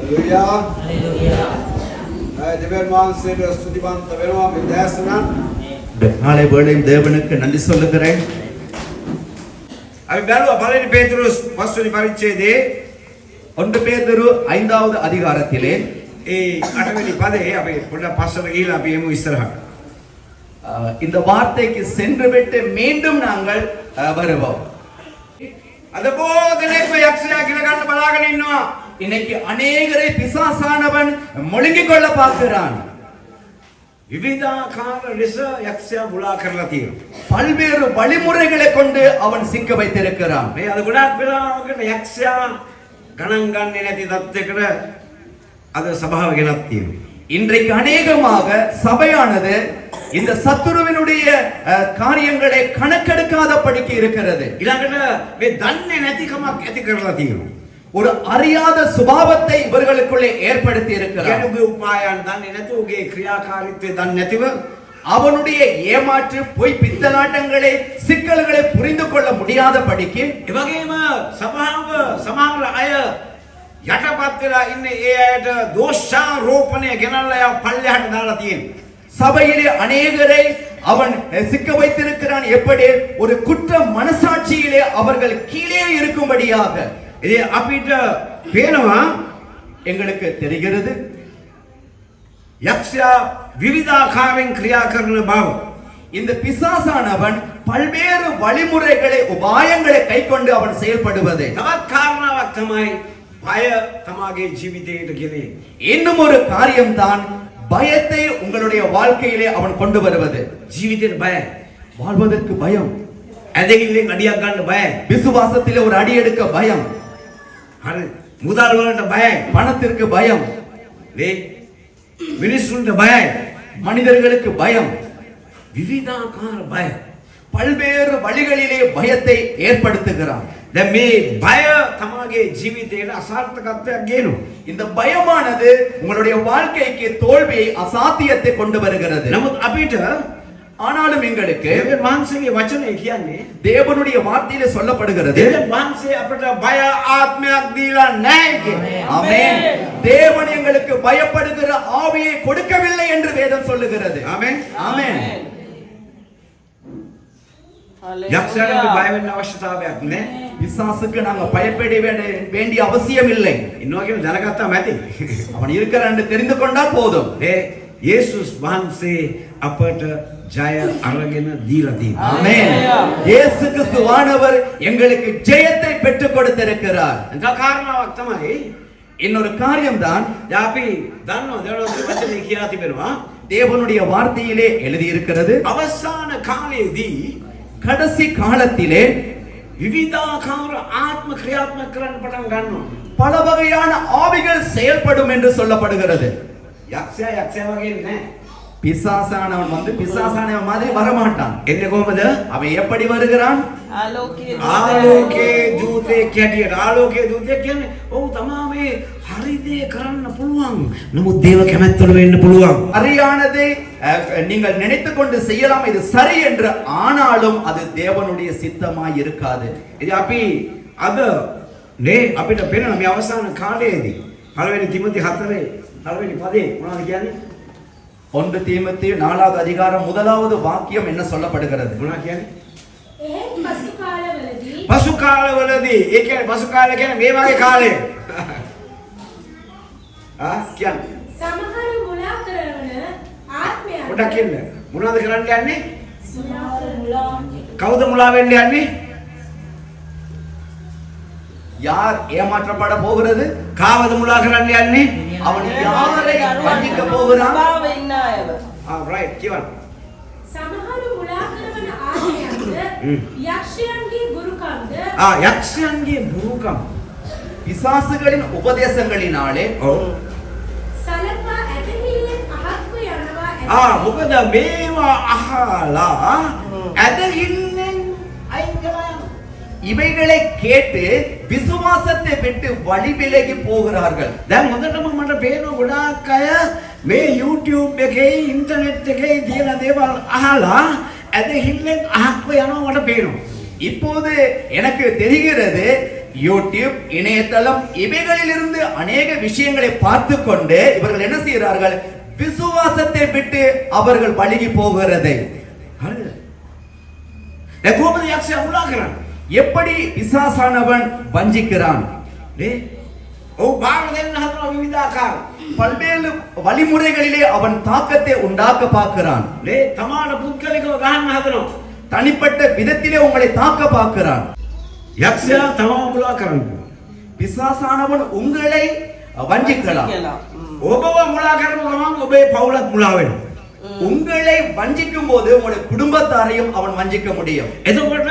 Hallelujah. Hallelujah. தேவன் மான்சேட ஸ்துதிவந்த வேணுமா விதாசனா நாளை வேளையும் தேவனுக்கு நன்றி சொல்லுகிறேன். අපි බැලුවා පළවෙනි පේතුරුස් පස්වෙනි පරිච්ඡේදයේ 1 பேதுரு 5வது அதிகாரத்திலே ඒ 8වෙනි පදේ අපි පොඩ්ඩක් පස්සට ගිහිල්ලා අපි එමු ඉස්සරහට. இந்த வார்த்தைக்கு சென்றுவிட்டு மீண்டும் நாங்கள் வருவோம். අද බෝධනෙක් යක්ෂයා කියලා ගන්න බලාගෙන ඉන්නවා. இன்னைக்கு अनेகரை பிசாசானவன் முழுங்கிக் கொள்ள பார்க்கிறான். විවිධාකාර ලෙස යක්ෂයා මුලා කරලා තියෙනවා. பல்வேறு வழிமுறைகளை கொண்டு அவன் சிக்க வைத்திருக்கிறான். මේ අද ගොඩක් වෙලාවකට යක්ෂයා ගණන් ගන්නේ නැති තත්යකට අද සභාව ගෙනත් තියෙනවා. இன்றைக்கு அநேகமாக சபையானது இந்த சத்துருவினுடைய காரியங்களை கணக்கெடுக்காத படிக்க இருக்கிறது. ඊළඟට මේ දන්නේ නැතිකමක් ඇති කරලා තියෙනවා. ஒரு அறியாத சுபாவத்தை இவர்களுக்குள்ளே ஏற்படுத்தி இருக்கிறார். යනුගේ උපායන් දන්නේ නැතුව උගේ ක්‍රියාකාරීත්වය දන්නේ නැතිව அவனுடைய ஏமாற்று பொய் பித்தலாட்டங்களை சிக்கல்களை புரிந்து கொள்ள முடியாத படிக்கு ඒ වගේම සභාව සමහර අය යටපත් වෙලා ඉන්නේ ඒ අයට දෝෂාරෝපණය ගෙනල්ලා පල්ලෙහාට දාලා තියෙනවා. சபையிலே அநேகரை அவன் சிக்க வைத்திருக்கிறான். எப்படி ஒரு குற்ற மனசாட்சியிலே அவர்கள் கீழே இருக்கும்படியாக ඉතින් අපිට පේනවා எங்களுக்கு தெரிகிறது යක්ෂයා විවිධාකාරයෙන් ක්‍රියා කරන බව. இந்த பிசாசானவன் பல்வேறு வழிமுறைகளை உபாயங்களை கைக்கொண்டு அவன் செயல்படுவது. තවත් කාරණාවක් තමයි බය තමාගේ ජීවිතයට ගෙනේ. இன்னும் ஒரு காரியம்தான் பயத்தை உங்களுடைய வாழ்க்கையிலே அவன் கொண்டு வருவது. ජීවිතේට බයයි. வாழ்வதற்கு பயம். ඇදහිල්ලෙන් අඩියක් ගන්න බයයි. விசுவாசத்திலே ஒரு அடி எடுக்க பயம். හරි. මුදල් වලට බයයි. பணத்திற்கு பயம். නේ මිනිස්සුන්ට බයයි. மனிதர்களுக்கு பயம். විවිධාකාර බය. பல்வேறு வழிகளிலே பயத்தை ஏற்படுத்துகிறான். දැන් මේ බය තමාගේ ජීවිතේට අසාර්ථකත්වයක් ගේනවා. இந்த பயமானது உங்களுடைய வாழ்க்கைக்கு தோல்வியை அசாத்தியத்தை கொண்டு வருகிறது. නමුත් අපිට ஆனாலும் எங்களுக்கு දෙවියන් වහන්සේගේ වචනේ කියන්නේ தேவனுடைய வார்த்தையிலே சொல்லப்படுகிறது. දෙවියන් වහන්සේ අපට බය ආත්මයක් දීලා නැහැ කියන්නේ. ஆமென். தேவன் எங்களுக்கு பயப்படுகிற ஆவியை கொடுக்கவில்லை என்று வேதம் சொல்லுகிறது. ආමෙන්. ஆமென். යක්ෂයාට බය වෙන්න අවශ්‍යතාවයක් නැහැ. பிசாசுக்கு நாங்க பயப்பட வேண்டிய அவசியம் இல்லை. ඉන්නවා කියන දැනගත්තාම ඇති. அவன் இருக்கிறான் என்று தெரிந்து கொண்டால் போதும். ඒ යේසුස් වහන්සේ අපට ජය අරගෙන දීලා තියෙනවා. ஆமென். இயேசு கிறிஸ்துவானவர் எங்களுக்கு ஜெயத்தை பெற்றுக் கொடுத்திருக்கிறார். එක කාරණාවක් තමයි இன்னொரு காரியம் தான் දැන් අපි දන්නවා දෙවියන්ගේ වචනේ කියලා තිබෙනවා தேவனுடைய வார்த்தையிலே எழுதி இருக்கிறது. අවසාන කාලයේදී கடைசி காலத்திலே විවිධාකාර ආත්ම ක්‍රියාත්මක කරන්න පටන් ගන්නවා. பல வகையான ஆவிகள் செயல்படும் என்று சொல்லப்படுகிறது. යක්ෂයා යක්ෂයා වගේ නෑ. பிசாசானவன் வந்து பிசாசானவன் மாதிரி வரமாட்டான். එන්නේ කොහමද? அவன் எப்படி வருகிறான்? ආලෝකයේ දූතයෙක් හැටියට. ආලෝකයේ දූතයෙක් කියන්නේ ඔව් තමා මේ හරි දේ කරන්න පුළුවන්. නමුත් දේව කැමැත්තට වෙන්න පුළුවන්. அறியானதை நீங்கள் நினைத்துக் கொண்டு செய்யலாம், இது சரி என்று, ஆனாலும் அது தேவனுடைய சித்தமாய் இருக்காது. ඉතින් අපි අද නේ අපිට පේනවා මේ අවසාන කාලයේදී පළවෙනි තිමෝති 4 පළවෙනි පදේ මොනවද කියන්නේ? 1 தீமோத்தேயு 4வது அதிகாரம் 1வது வாக்கியம் என்ன சொல்லப்படுகிறது? මොනවද කියන්නේ? එහෙත් පසු කාලවලදී පසු කාලවලදී ඒ කියන්නේ පසු කාලය කියන්නේ මේ වගේ කාලය. කියන්නේ සමහර මුලා කරන ආත්මයන් පොඩක් කියන්න. මොනවද කරන්න යන්නේ? මුලා කවුද මුලා වෙන්න යන්නේ? யார் ஏமாற்றப்பட போகிறது? කාවද මුලා කරන්න යන්නේ? அவன் யாரை வஞ்சிக்க போகிறான்? right කියවන්න. සමහර මුලා කරන ආත්මයන්ද යක්ෂයන්ගේ ගුරුකම්ද යක්ෂයන්ගේ ගුරුකම් பிசாசுகளின் உபதேசங்களினாலே ඔව් සලකා ඇදහිල්ලෙන් අහක්ව යනවා මොකද මේවා අහලා ඇදහිල්ලෙන් අයින් කරලා යනවා. இவைகளை கேட்டு விசுவாசத்தை விட்டு வழி விலகி போகிறார்கள். දැන් හොඳටම මට පේන ගොඩාක් අය මේ YouTube එකේ ඉන්ටර්නෙට් එකේ තියෙන දේවල් අහලා ඇදහිල්ලෙන් අහක්ව යනවා මට පේනවා. இப்போது எனக்கு தெரிகிறது யூடியூப், இணையதளம் இவைகளிலிருந்து அநேக விஷயங்களை பார்த்து கொண்டு இவர்கள் என்ன செய்கிறார்கள்? விசுவாசத்தை விட்டு அவர்கள் வழுகி போகிறதை. කොහොමද යක්ෂයා මුලා කරන්නේ? எப்படி பிசாசானவன் வஞ்சிக்கிறான்? ඔව් බාර දෙන්න හදන විවිධාකාර பல்வேறு வழிமுறைகளிலே அவன் தாக்கத்தை உண்டாக்க பார்க்கிறான். තමාට පුද්ගලිකව ගහන්න හදනවා. தனிப்பட்ட விதத்திலே உங்களை தாக்க பார்க்கிறான். යක්ෂයා තමාව මුලා කරන්නේ. பிசாசானவன் உங்களை வஞ்சிக்கலாம். ඔබව මුලා කරපු ගමන් ඔබේ පවුලත් මුලා වෙනවා. உங்களை வஞ்சிக்கும் போது உங்களுடைய குடும்பத்தாரையும் அவன் வஞ்சிக்க முடியும். එතකොට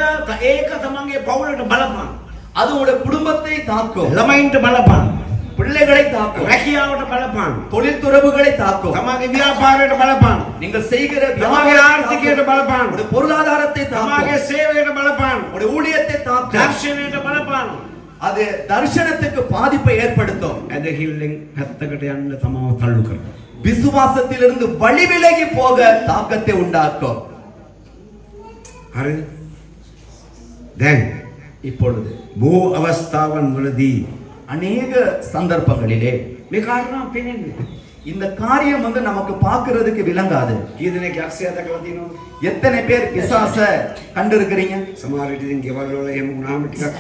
ඒක තමන්ගේ පවුලට බලපාන. அது உங்களுடைய குடும்பத்தை தாக்கும். ළමයින්ට බලපාන. பிள்ளைகளை தாக்கும். රැකියාවට බලපාන. தொழில் துறவுகளை தாக்கும். තමන්ගේ ව්‍යාපාරයට බලපාන. நீங்கள் செய்கிற තමන්ගේ ආර්ථිකයට බලපාන. உங்களுடைய பொருளாதாரத்தை தாக்கும். තමන්ගේ சேவைයට බලපාන. உங்களுடைய ஊழியத்தை தாக்கும். දර්ශනයට බලපාන. அது தரிசனத்துக்கு பாதிப்பை ஏற்படுத்தும். ඇදහිල්ලෙන් පැත්තකට යන්න තමාව තල්ලු කරනවා. விசுவாசத்திலிருந்து வழி விலகி போக தாக்கத்தை உண்டாக்கும். හරිද? දැන් இப்பொழுது බොහෝ අවස්ථාවන් වලදී அநேக சந்தர்ப்பங்களிலே මේ කාරණා පේන්නේ. இந்த காரியம் நமக்கு பார்க்கிறதுக்கு விளங்காது. කී දෙනෙක් යක්ෂයා දැකලා තියෙනවද? எத்தனை பேர் பிசாச கண்டிருக்கிறீங்க? සමහර විට ඉතින් ගෙවල් වල එහෙම වුණාම ටිකක්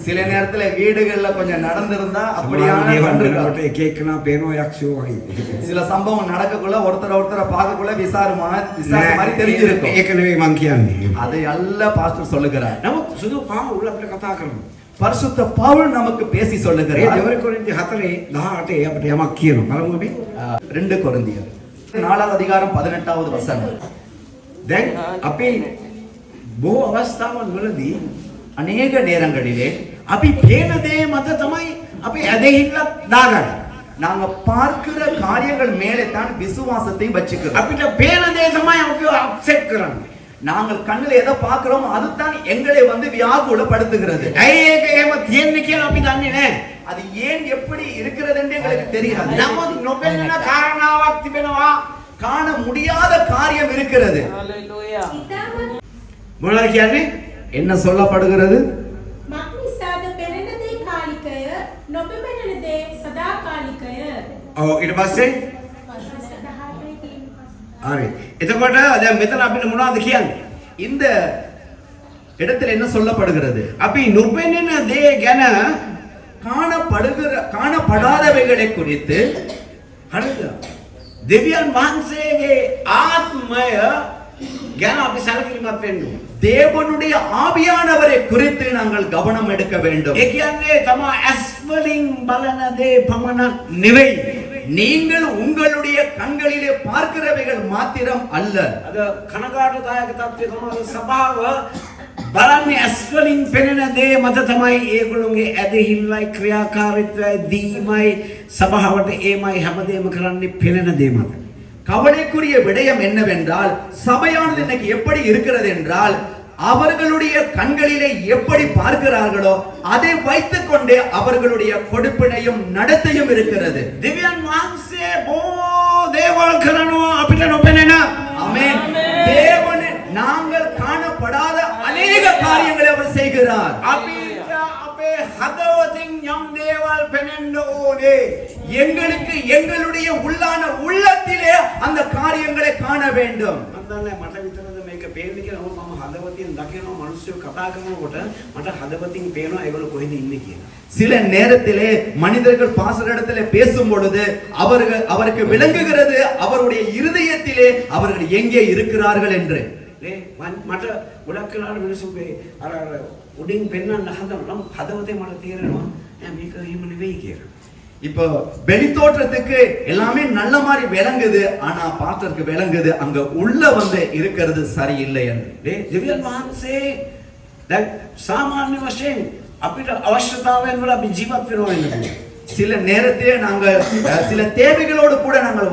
சில நேரத்துல வீடுகள்ல கொஞ்சம் நடந்திருந்தா அப்படியான කොට එක එකනා පේනවා යක්ෂයෝ වගේ. சில சம்பவம் நடக்கக்குள்ள ஒருத்தரை பார்க்கக்குள்ள விசாச மாதிரி தெரிஞ்சிருக்கும். ඒක නෙවෙයි මං කියන්නේ. அதை அல்ல பாஸ்டர் சொல்லுகிறார். නමුත් සුදු පාවුල් අපිට කතා කරනවා. பரிசுத்த பவுல் நமக்கு பேசி ඒ சொல்லுகிறார். දෙවන කොරින්ති 4:18 අපිට යමක් කියනවා. බලමු අපි. 2 கொரிந்தியர் 4வது அதிகாரம் 18வது வசனம். දැන් අපි බොහෝ අවස්ථාවන් වලදී அநேக நேரங்களிலே අපි පේන දේ මත තමයි අපි ඇදහිල්ලක් දාගන්නේ. நாங்க பார்க்கிற காரியங்கள் மேலே தான் விசுவாசத்தை வச்சுக்கிறோம். අපිට පේන දේ තමයි අපි අප්සෙට් කරන්නේ. நாங்கள் கண்ணில் எதை பார்க்கிறோம் அதுதான் எங்களை வியாகுலப்படுத்துகிறது. ඇයි ඒක එහෙම තියෙන්නේ කියලා අපි දන්නේ නැහැ. அது ஏன் எப்படி இருக்கிறது என்று எங்களுக்கு தெரியாது. නමුත් නොපෙනෙන කාරණාවක් තිබෙනවා. காண முடியாத காரியம் இருக்கிறது. මොනවද කියන්නේ? என்ன சொல்லப்படுகிறது? මක්නිසාද පෙනෙන දේ කාලිකය, නොපෙනෙන දේ සදාකාලිකය. ඔව් ඊට පස්සේ හරි. එතකොට දැන් මෙතන අපිට මොනවද කියන්නේ? இந்த இடத்தில் என்ன சொல்லப்படுகிறது? අපි නොපෙනෙන දේ ගැන காணப்படாதவைகளை குறித்து හරිද? දෙවියන් වහන්සේගේ ආත්මය ගැන අපි සැලකිලිමත් වෙන්න ඕනේ. தேவனுடைய ஆவியானவரை குறித்து நாங்கள் கவனம் எடுக்க வேண்டும். ඒ කියන්නේ තමා ඇස් වලින් බලන දේ පමණක් නෙවෙයි. நீங்கள் உங்களுடைய கண்களிலே பார்க்கிறவைகள் மாத்திரம் அல்ல. අද කනගාටුදායක තත්ත්වය තමයි සභාව බලන්නේ ඇස් වලින් පෙනෙන දේ මත තමයි ඒගොල්ලෝගේ ඇදහිල්ලයි ක්‍රියාකාරීත්වයයි දීමයි සභාවට ඒමයි හැමදේම කරන්නේ පෙනෙන දේ මත. கவலைக்குரிய விடயம் என்னவென்றால் சபையானது இன்னைக்கு எப்படி இருக்கிறது என்றால் அவர்களுடைய கண்களிலே எப்படி பார்க்கிறார்களோ அதை வைத்துக் கொண்டே அவர்களுடைய கொடுப்பினையும் நடத்தையும் இருக்கிறது. දෙවියන් වහන්සේ බොහෝ දේවල් කරනවා අපිට නොපෙනෙන. ஆமென். தேவன் நாங்கள் காணப்படாத अनेक காரியங்களை அவர் செய்கிறார். අපිට අපේ හදවතින් යම් දේවල් පෙනෙන්න ඕනේ. எங்களுக்கு எங்களுடைய உள்ளத்திலே அந்த காரியங்களை காண வேண்டும். මන්දන්නේ මට විතරද මේක පේන්නේ කියලා මම හදවතින් දකිනවා මිනිස්සු කතා කරනකොට මට හදවතින් පේනවා ඒගොල්ලෝ කොහෙද ඉන්නේ කියලා. சில நேரத்திலே மனிதர்கள் பாஸ்டரிடத்திலே பேசும் பொழுது அவருக்கு விளங்குகிறது அவருடைய இருதயத்திலே அவர்கள் எங்கே இருக்கிறார்கள் என்று. මට ගොඩක් වෙලාවට මිනිස්සු අර උඩින් පෙන්වන්න හදනවා නම් හදවතේ මට තේරෙනවා මේක එහෙම නෙවෙයි කියලා. இப்போ வெளித்தோற்றத்துக்கு எல்லாமே நல்ல மாதிரி விளங்குது, ஆனா பாஸ்டருக்கு விளங்குது அங்க உள்ள இருக்கிறது சரியில்லை என்று. දෙවියන් වහන්සේ දැන් සාමාන්‍ය වශයෙන් අපිට අවශ්‍යතාවයන් වල අපි ජීවත් වෙනවා නේද? சில நேரத்திலே நாங்கள் சில தேவைகளோடு கூட நாங்கள்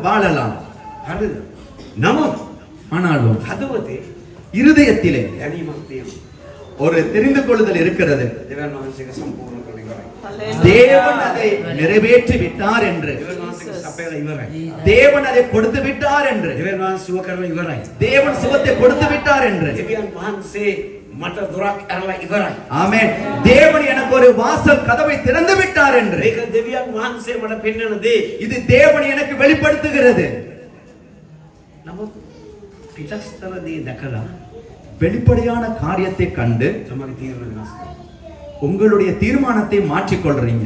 வாழலாம். හරිද? නමුත් ஆனாலும் හදවතේ இருதயத்திலே දැනීමක් තියෙනවා. ஒரு தெரிந்து கொள்ளுதல் இருக்கிறது. දෙවියන් වහන්සේගේ සම්පූර්ණ කරන ඉවරයි. தேவன் அதை நிறைவேற்றி விட்டார் என்று. දෙවියන් වහන්සේගේ සපයලා ඉවරයි. தேவன் அதை கொடுத்து விட்டார் என்று. දෙවියන් වහන්සේ සුව කරලා ඉවරයි. தேவன் சுகத்தை கொடுத்து விட்டார் என்று. දෙවියන් වහන්සේ මට දොරක් ඇරලා ඉවරයි. ஆமென். தேவன் எனக்கு ஒரு வாசல் கதவை திறந்து விட்டார் என்று. මේක දෙවියන් වහන්සේ මට පෙන්වන දේ. இது தேவன் எனக்கு வெளிப்படுத்துகிறது. නමුත් පිටස්තර දේ දැකලා வெளிப்படையான காரியத்தை கண்டு තමයි තීරණ වෙනස් කරන්නේ. உங்களுடைய தீர்மானத்தை மாற்றிக் கொள்றீங்க.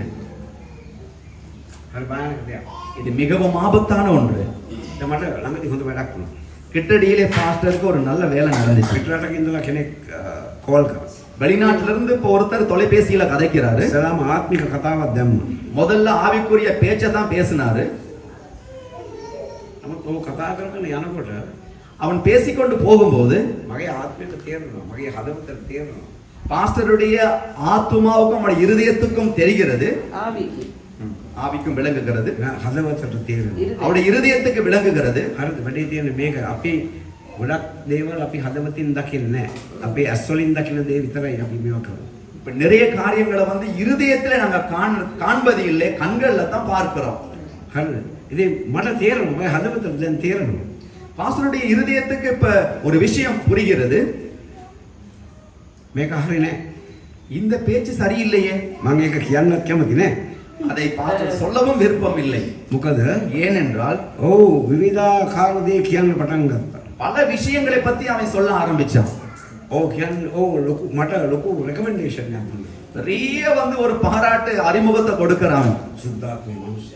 හරි භයානක දෙයක්. இது மிகவும் ஆபத்தான ஒன்று. දැන් මට ළඟදී හොඳ වැඩක් වුණා. கிட்டடியிலே பாஸ்டருக்கு ஒரு நல்ல வேலை நடந்துச்சு. පිටරටක ඉඳලා කෙනෙක් කෝල් කරා. வெளிநாட்டுல இருந்து இப்போ ஒருத்தர் தொலைபேசியில கதைக்கிறாரு. ඉස්සලාම ආත්මික කතාවක් දැම්මා. முதல்ல ஆவிக்குரிய பேச்சை தான் பேசினாரு. නමුත් ඔහු කතා කරගෙන යනකොට அவன் பேசிக்கொண்டு போகும்போது මගේ ආත්මයට තේරෙනවා. මගේ හදවතට තේරෙනවා. பாஸ்டருடைய ஆத்துமாவுக்கும் அவருடைய இருதயத்துக்கும் தெரிகிறது. ஆவிக்கும் விளங்குகிறது. හදවතට තේරෙනවා. அவருடைய இருதயத்துக்கு விளங்குகிறது. හරිද? වැඩේ තියෙන්නේ මේක. අපි ගොඩක් දේවල් අපි හදවතින් දකින්නේ නැහැ. අපේ ඇස් වලින් දකින දේ විතරයි අපි මේව කරන්නේ. இப்ப நிறைய காரியங்களை வந்து இருதயத்துல நாங்க காண்பது இல்லை, கண்கள்ல தான் பார்க்கிறோம். හරිද? ඉතින් මට තේරෙනවා. මගේ හදවතට දැන් තේරෙනවා. பாஸ்டருடைய இருதயத்துக்கு இப்ப ஒரு விஷயம் புரிகிறது. මේක හරි නෑ. இந்த பேச்சு சரியில்லையே. මම ඒක කියන්නත් කැමති නෑ. அதை பாஸ்டர் சொல்லவும் விருப்பம் இல்லை. මොකද? ஏனென்றால் ඔව් විවිධාකාර දේ කියන්න පටන් ගත්තා. பல விஷயங்களை பத்தி அவன் சொல்ல ஆரம்பிச்சான். ඔව් කියන්නේ ලොකු මට ලොකු රෙකමෙන්ඩේෂන් එකක් දුන්නා. நிறைய வந்து ஒரு பாராட்டு அறிமுகத்தை கொடுக்கறான். සුද්ධාත්ම මනුෂ්‍ය.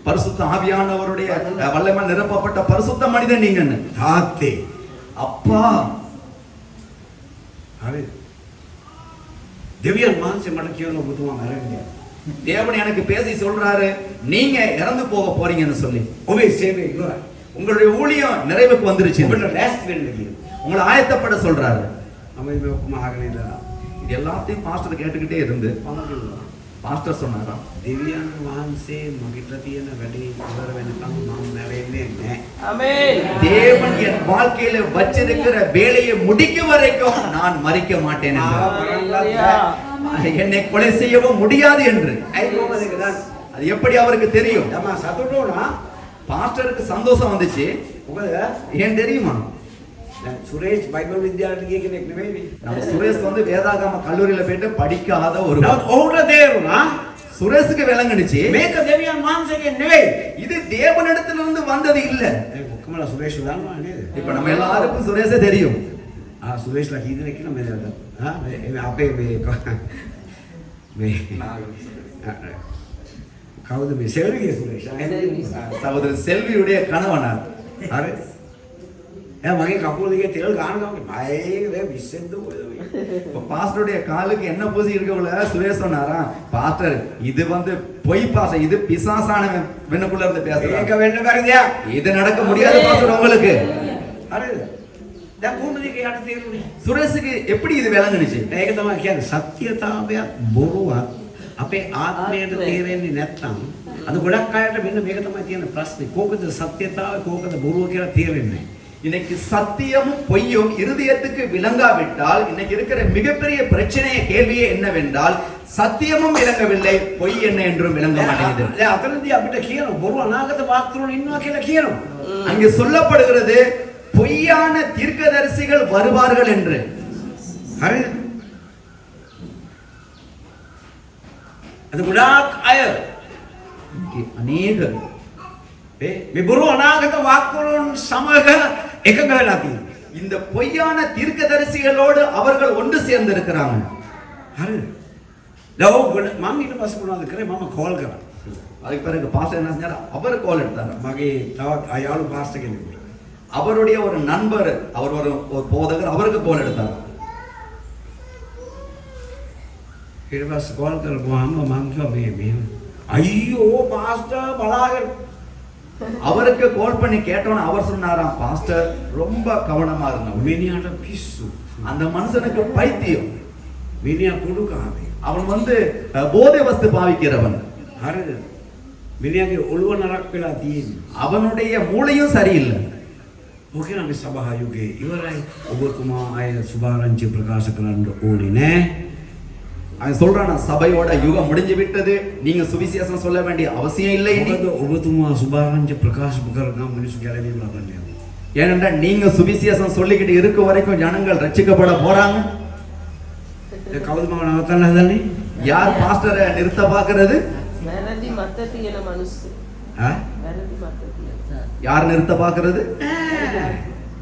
பரிசுத்த ஆவியானவருடைய வல்லமை நிரப்பப்பட்ட பரிசுத்த மனிதன் நீங்கன்னு. තාත්තේ. அப்பா. හරි. දෙවියන් වහන්සේ මට කියන ඔබතුමා මැරෙන්නේ. தேவன் எனக்கு பேசி சொல்றாரு, நீங்க இறந்து போக போறீங்கன்னு சொல்லி. ඔබේ සේවය ඉවරයි. உங்களுடைய ஊழியம் நிறைவுக்கு வந்துருச்சு. ඔබට ලෑස්ති වෙන්න කියලා. உங்களை ஆயத்தப்பட சொல்றாரு. මම මේ ඔක්කොම අහගෙන ඉඳලා இது எல்லாத்தையும் பாஸ்டர் கேட்டுக்கிட்டே இருந்து මම කිව්වා. பாஸ்டர் சொன்னாராம், දෙවියන් වහන්සේ මගිට තියෙන වැඩේ ඉවර වෙනකම් මම මැරෙන්නේ නැහැ. ஆமென். தேவன் என் வாழ்க்கையில வச்சிருக்கிற வேலையை முடிக்கும் வரைக்கும் நான் மறிக்க மாட்டேன் என்றார். என்னை கொலை செய்யவும் முடியாது என்று. ඇයි කොහමද ඒක දන්නේ? அது எப்படி அவருக்கு தெரியும்? තමා සතුට වුණා. பாஸ்டருக்கு சந்தோஷம் வந்துச்சு. මොකද ஏன் தெரியுமா? දැන් සුරේෂ් බයිබල් විද්‍යාලයට ගිය කෙනෙක් නෙවෙයි. நம்ம சுரேஷ் வந்து வேதாகம கல்லூரியில போயிட்டு படிக்காத ஒரு නමුත් ඔහුට තේරුණා சுரேஷுக்கு விளங்குனுச்சு, මේක දෙවියන් වහන්සේගෙන් නෙවෙයි. இது தேவனிடத்திலிருந்து வந்தது இல்ல. ඒ ඔක්කොමලා සුරේෂ් දන්නවා නේද? இப்ப நம்ம எல்லாருக்கும் சுரேஷே தெரியும். සුරේෂ්ලා කී දෙනෙක් කියලා මේ අපේ මේ කවුද මේ සෙල්විගේ සුරේෂ්? சகோதரர் செல்வியுடைய கணவனார். හරි. එයා මගේ කකුල දිගේ තෙල් ගානවා. මම විශ්ෙන්ද ඔය. இப்ப பாஸ்டருடைய காலுக்கு என்ன பூசி இருக்கவுல சுரேஷ் சொன்னாரா, பாஸ்டர் இது வந்து பொய் பாஸ்டர், இது பிசாசான வெண்ணுக்குள்ள இருந்து ඒක பேசுறாங்க. වෙන්න බැරි දෙයක්. இது நடக்க முடியாது பாஸ்டர் உங்களுக்கு. හරිද? දැන් කොහොමද ඒක යට තේරුනේ? சுரேஷுக்கு எப்படி இது விளங்குனுச்சு? ඒක තමයි කියන්නේ සත්‍යතාවයක් බොරුවක් අපේ ආත්මයට තේරෙන්නේ නැත්නම් අද ගොඩක් අයට මෙන්න මේක තමයි තියෙන ප්‍රශ්නේ. කෝකද සත්‍යතාවය කෝකද බොරුව කියලා තේරෙන්නේ නැහැ. இன்னைக்கு சத்தியமும் பொய்யும் இருதயத்துக்கு விளங்காவிட்டால் இன்னைக்கு இருக்கிற மிகப்பெரிய பிரச்சனைய கேள்வியே என்னவென்றால் சத்தியமும் விளங்கவில்லை, பொய் என்ன என்றும் விளங்க மாட்டேங்குது. දැන් අතනදී අපිට කියනවා බොරු අනාගත වාක්තුරුන් ඉන්නවා කියලා කියනවා. அங்கே சொல்லப்படுகிறது பொய்யான தீர்க்கதரிசிகள் வருவார்கள் என்று. හරිද? අද ගොඩාක් අය அநேகர் මේ බොරු අනාගත වාක්තුරුන් සමග එකඟ වෙලා තියෙනවා. இந்த பொய்யான தீர்க்கதரிசிகளோடு அவர்கள் ஒன்று சேர்ந்து இருக்கிறாங்க. හරිද? දැන් මම ඊට පස්සේ මොනවද කරේ? මම කෝල් කරා. அதுக்கு பிறகு பாஸ்டர் என்ன செஞ்சாரு, அவர் கால் எடுத்தார். මගේ තවත් අයාළු පාස්ටර් කෙනෙකුට. அவருடைய ஒரு நண்பர், அவர் ஒரு போதகர், அவருக்கு கால் எடுத்தார். ඊට පස්සේ කෝල් කරපුවාම මම කිව්වා මේ අයියෝ පාස්ටර් බලාගෙන அவருக்கு கால் பண்ணி கேட்டோன்னு அவர் சொன்னாராம், பாஸ்டர் ரொம்ப கவனமா இருந்தோம். මිනිහට පිස්සු. அந்த மனுஷனுக்கு பைத்தியம். මිනිහා කුඩු කාවේ. அவன் வந்து போதை வஸ்து பாவிக்கிறவன். හරිද? මිනිහාගේ ඔළුව නරක් වෙලා තියෙන්නේ. அவனுடைய மூளையும் சரியில்லை. ඔකේ නම් සභා යුගයේ ඉවරයි. ඔබතුමා අය සුභාරංචි ප්‍රකාශ කරන්න ඕනේ නෑ. அவன் சொல்றான், சபையோட யுகம் முடிஞ்சு விட்டது, நீங்க சுவிசேஷம் சொல்ல வேண்டிய அவசியம் இல்லை. මොකද ඔබතුමා සුභාරංචි ප්‍රකාශ කරගම මිනිස්සු ගැලවීම ලබන්නේ. ஏனென்றால் நீங்க சுவிசேஷம் சொல்லிக்கிட்டு இருக்க வரைக்கும் ஜனங்கள் ரட்சிக்கப்பட போறாங்க. කවුද මම නවත්තන්න හදන්නේ? யார் பாஸ்டரை நிறுத்த பார்க்கிறது? වැරදි මත තියෙන මිනිස්සු. ආ? වැරදි මත තියෙන. யார் நிறுத்த பார்க்கிறது?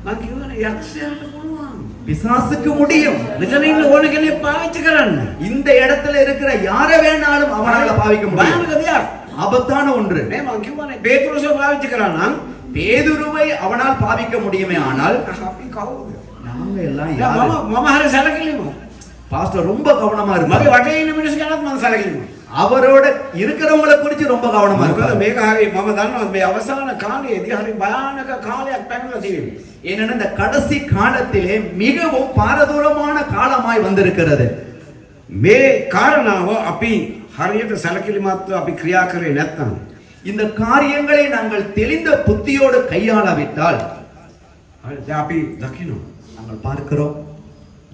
මම කියවනේ යක්ෂයාට පුළුවන්. பிசாசுக்கு முடியும். මෙතන ඉන්න ඕන කෙනෙක් පාවිච්චි කරන්න. இந்த இடத்துல இருக்கிற யார வேணாலும் அவனால பாவிக்க முடியும். භයානක දෙයක්. ஆபத்தான ஒன்று. නේ මම කියවනේ පේතුරුසව පාවිච්චි කරා නම් பேதுருவை அவனால் பாவிக்க முடியுமே ஆனால் අපි කවුද? நாங்க எல்லாம் මම யாரு? මම හරි සැලකිලිමු. பாஸ்டர் ரொம்ப கவனமா මගේ இருப்பாரு. වටේ ඉන්න මිනිස්සු ගැනත් මම සැලකිලිමු. அவரோட இருக்கிறவங்களை குறித்து ரொம்ப கவனமா මොකද இருப்பாரு. මේක හරි මම දන්නවා මේ අවසාන කාලයේදී හරි භයානක කාලයක් පැමිණලා තියෙනවා. ஏனென்னா இந்த கடைசி காலத்திலே மிகவும் பாரதூரமான காலமாய் வந்திருக்கிறது. මේ කාරණාව අපි හරියට සැලකිලිමත්ව අපි ක්‍රියා කරේ නැත්නම් இந்த காரியங்களை நாங்கள் தெளிந்த புத்தியோடு கையாளாவிட்டால் හරි දැන් අපි දකිනවා நாங்கள் பார்க்கிறோம்